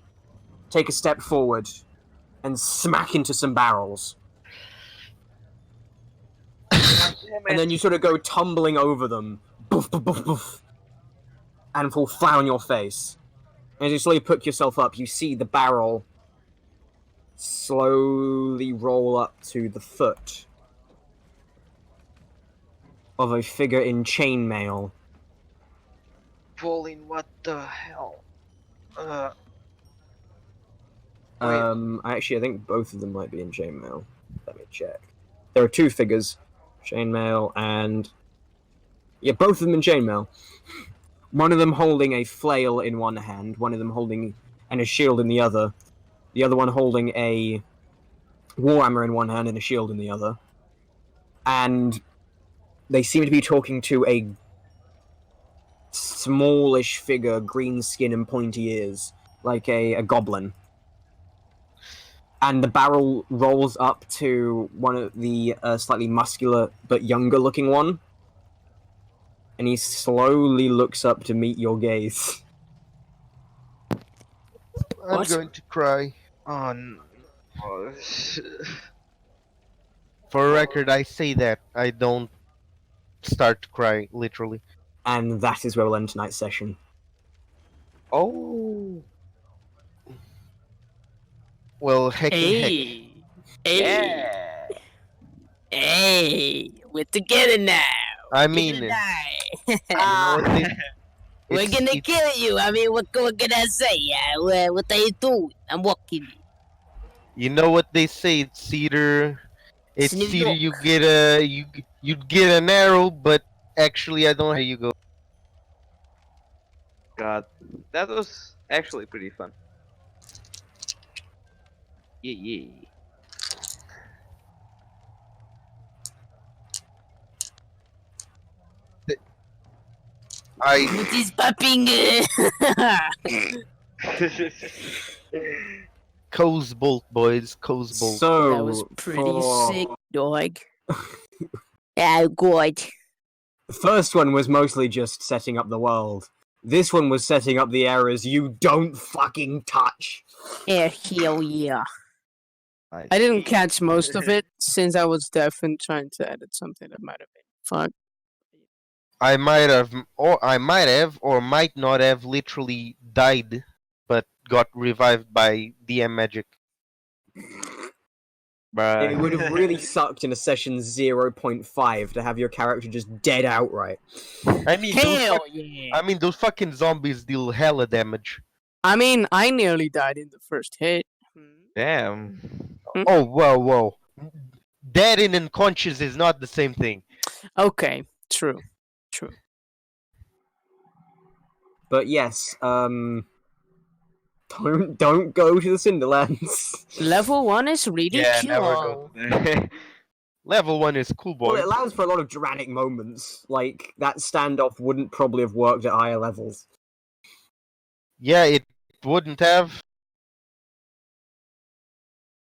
take a step forward, and smack into some barrels. And then you sort of go tumbling over them, boof, boof, boof, boof, and fall flat on your face. As you slowly pick yourself up, you see the barrel slowly roll up to the foot of a figure in chainmail. Pauline, what the hell? I think both of them might be in chainmail. Let me check. There are two figures, chainmail and yeah, both of them in chainmail. One of them holding a flail in one hand, one of them holding and a shield in the other. The other one holding a warhammer in one hand and a shield in the other. And they seem to be talking to a smallish figure, green skin and pointy ears, like a goblin. And the barrel rolls up to one of the slightly muscular but younger looking one. And he slowly looks up to meet your gaze. I'm What? going to cry. Oh, no. For record, I say that I don't start to cry literally. And that is where we'll end tonight's session. Oh. Well, heck and heck. Hey, hey, we're together now. I Get mean, to die. you know what they- We're it's- gonna it's- kill you. I mean, what can I say? What are you doing? I'm walking. You know what they say? It's either New you get you get an arrow, but actually I don't know how you go. God, that was actually pretty fun. Yeah. I What is popping? Coase Bolt, boys, Coase Bolt. So That was pretty for- sick, dog. Oh, God. The first one was mostly just setting up the world. This one was setting up the areas you don't fucking touch. Yeah, hell yeah. I didn't catch most of it since I was deaf and trying to edit something that might have been fucked. I might have, or might not have literally died, but got revived by DM magic. It would have really sucked in a session 0.5 to have your character just dead outright. I mean, Hell yeah. those fucking zombies deal hella damage. I mean, I nearly died in the first hit. Damn. Oh, whoa. Dead and unconscious is not the same thing. Okay, true. But yes, don't go to the Cinderlands. Level 1 is really Yeah, chill. never go. Level 1 is cool, Well, boys. it allows for a lot of dramatic moments. Like that standoff wouldn't probably have worked at higher levels. Yeah, it wouldn't have.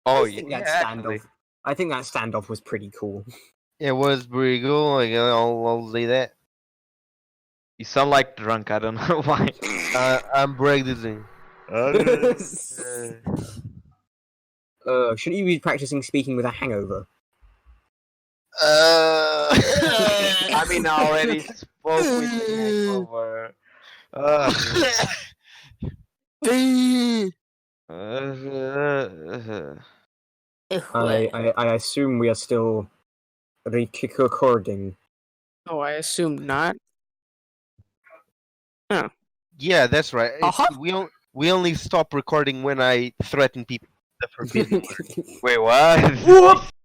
Oh I think yeah, that actually. standoff. I think that standoff was pretty cool. It was pretty cool. Like, I'll say that. You sound like drunk. I don't know why. I'm practicing. Shouldn't you be practicing speaking with a hangover? I mean, I already spoke with the hangover. I assume we are still recording. Oh, I assume not. Yeah, that's right. Uh-huh. We only stop recording when I threaten people. The forbidden word. Wait, what?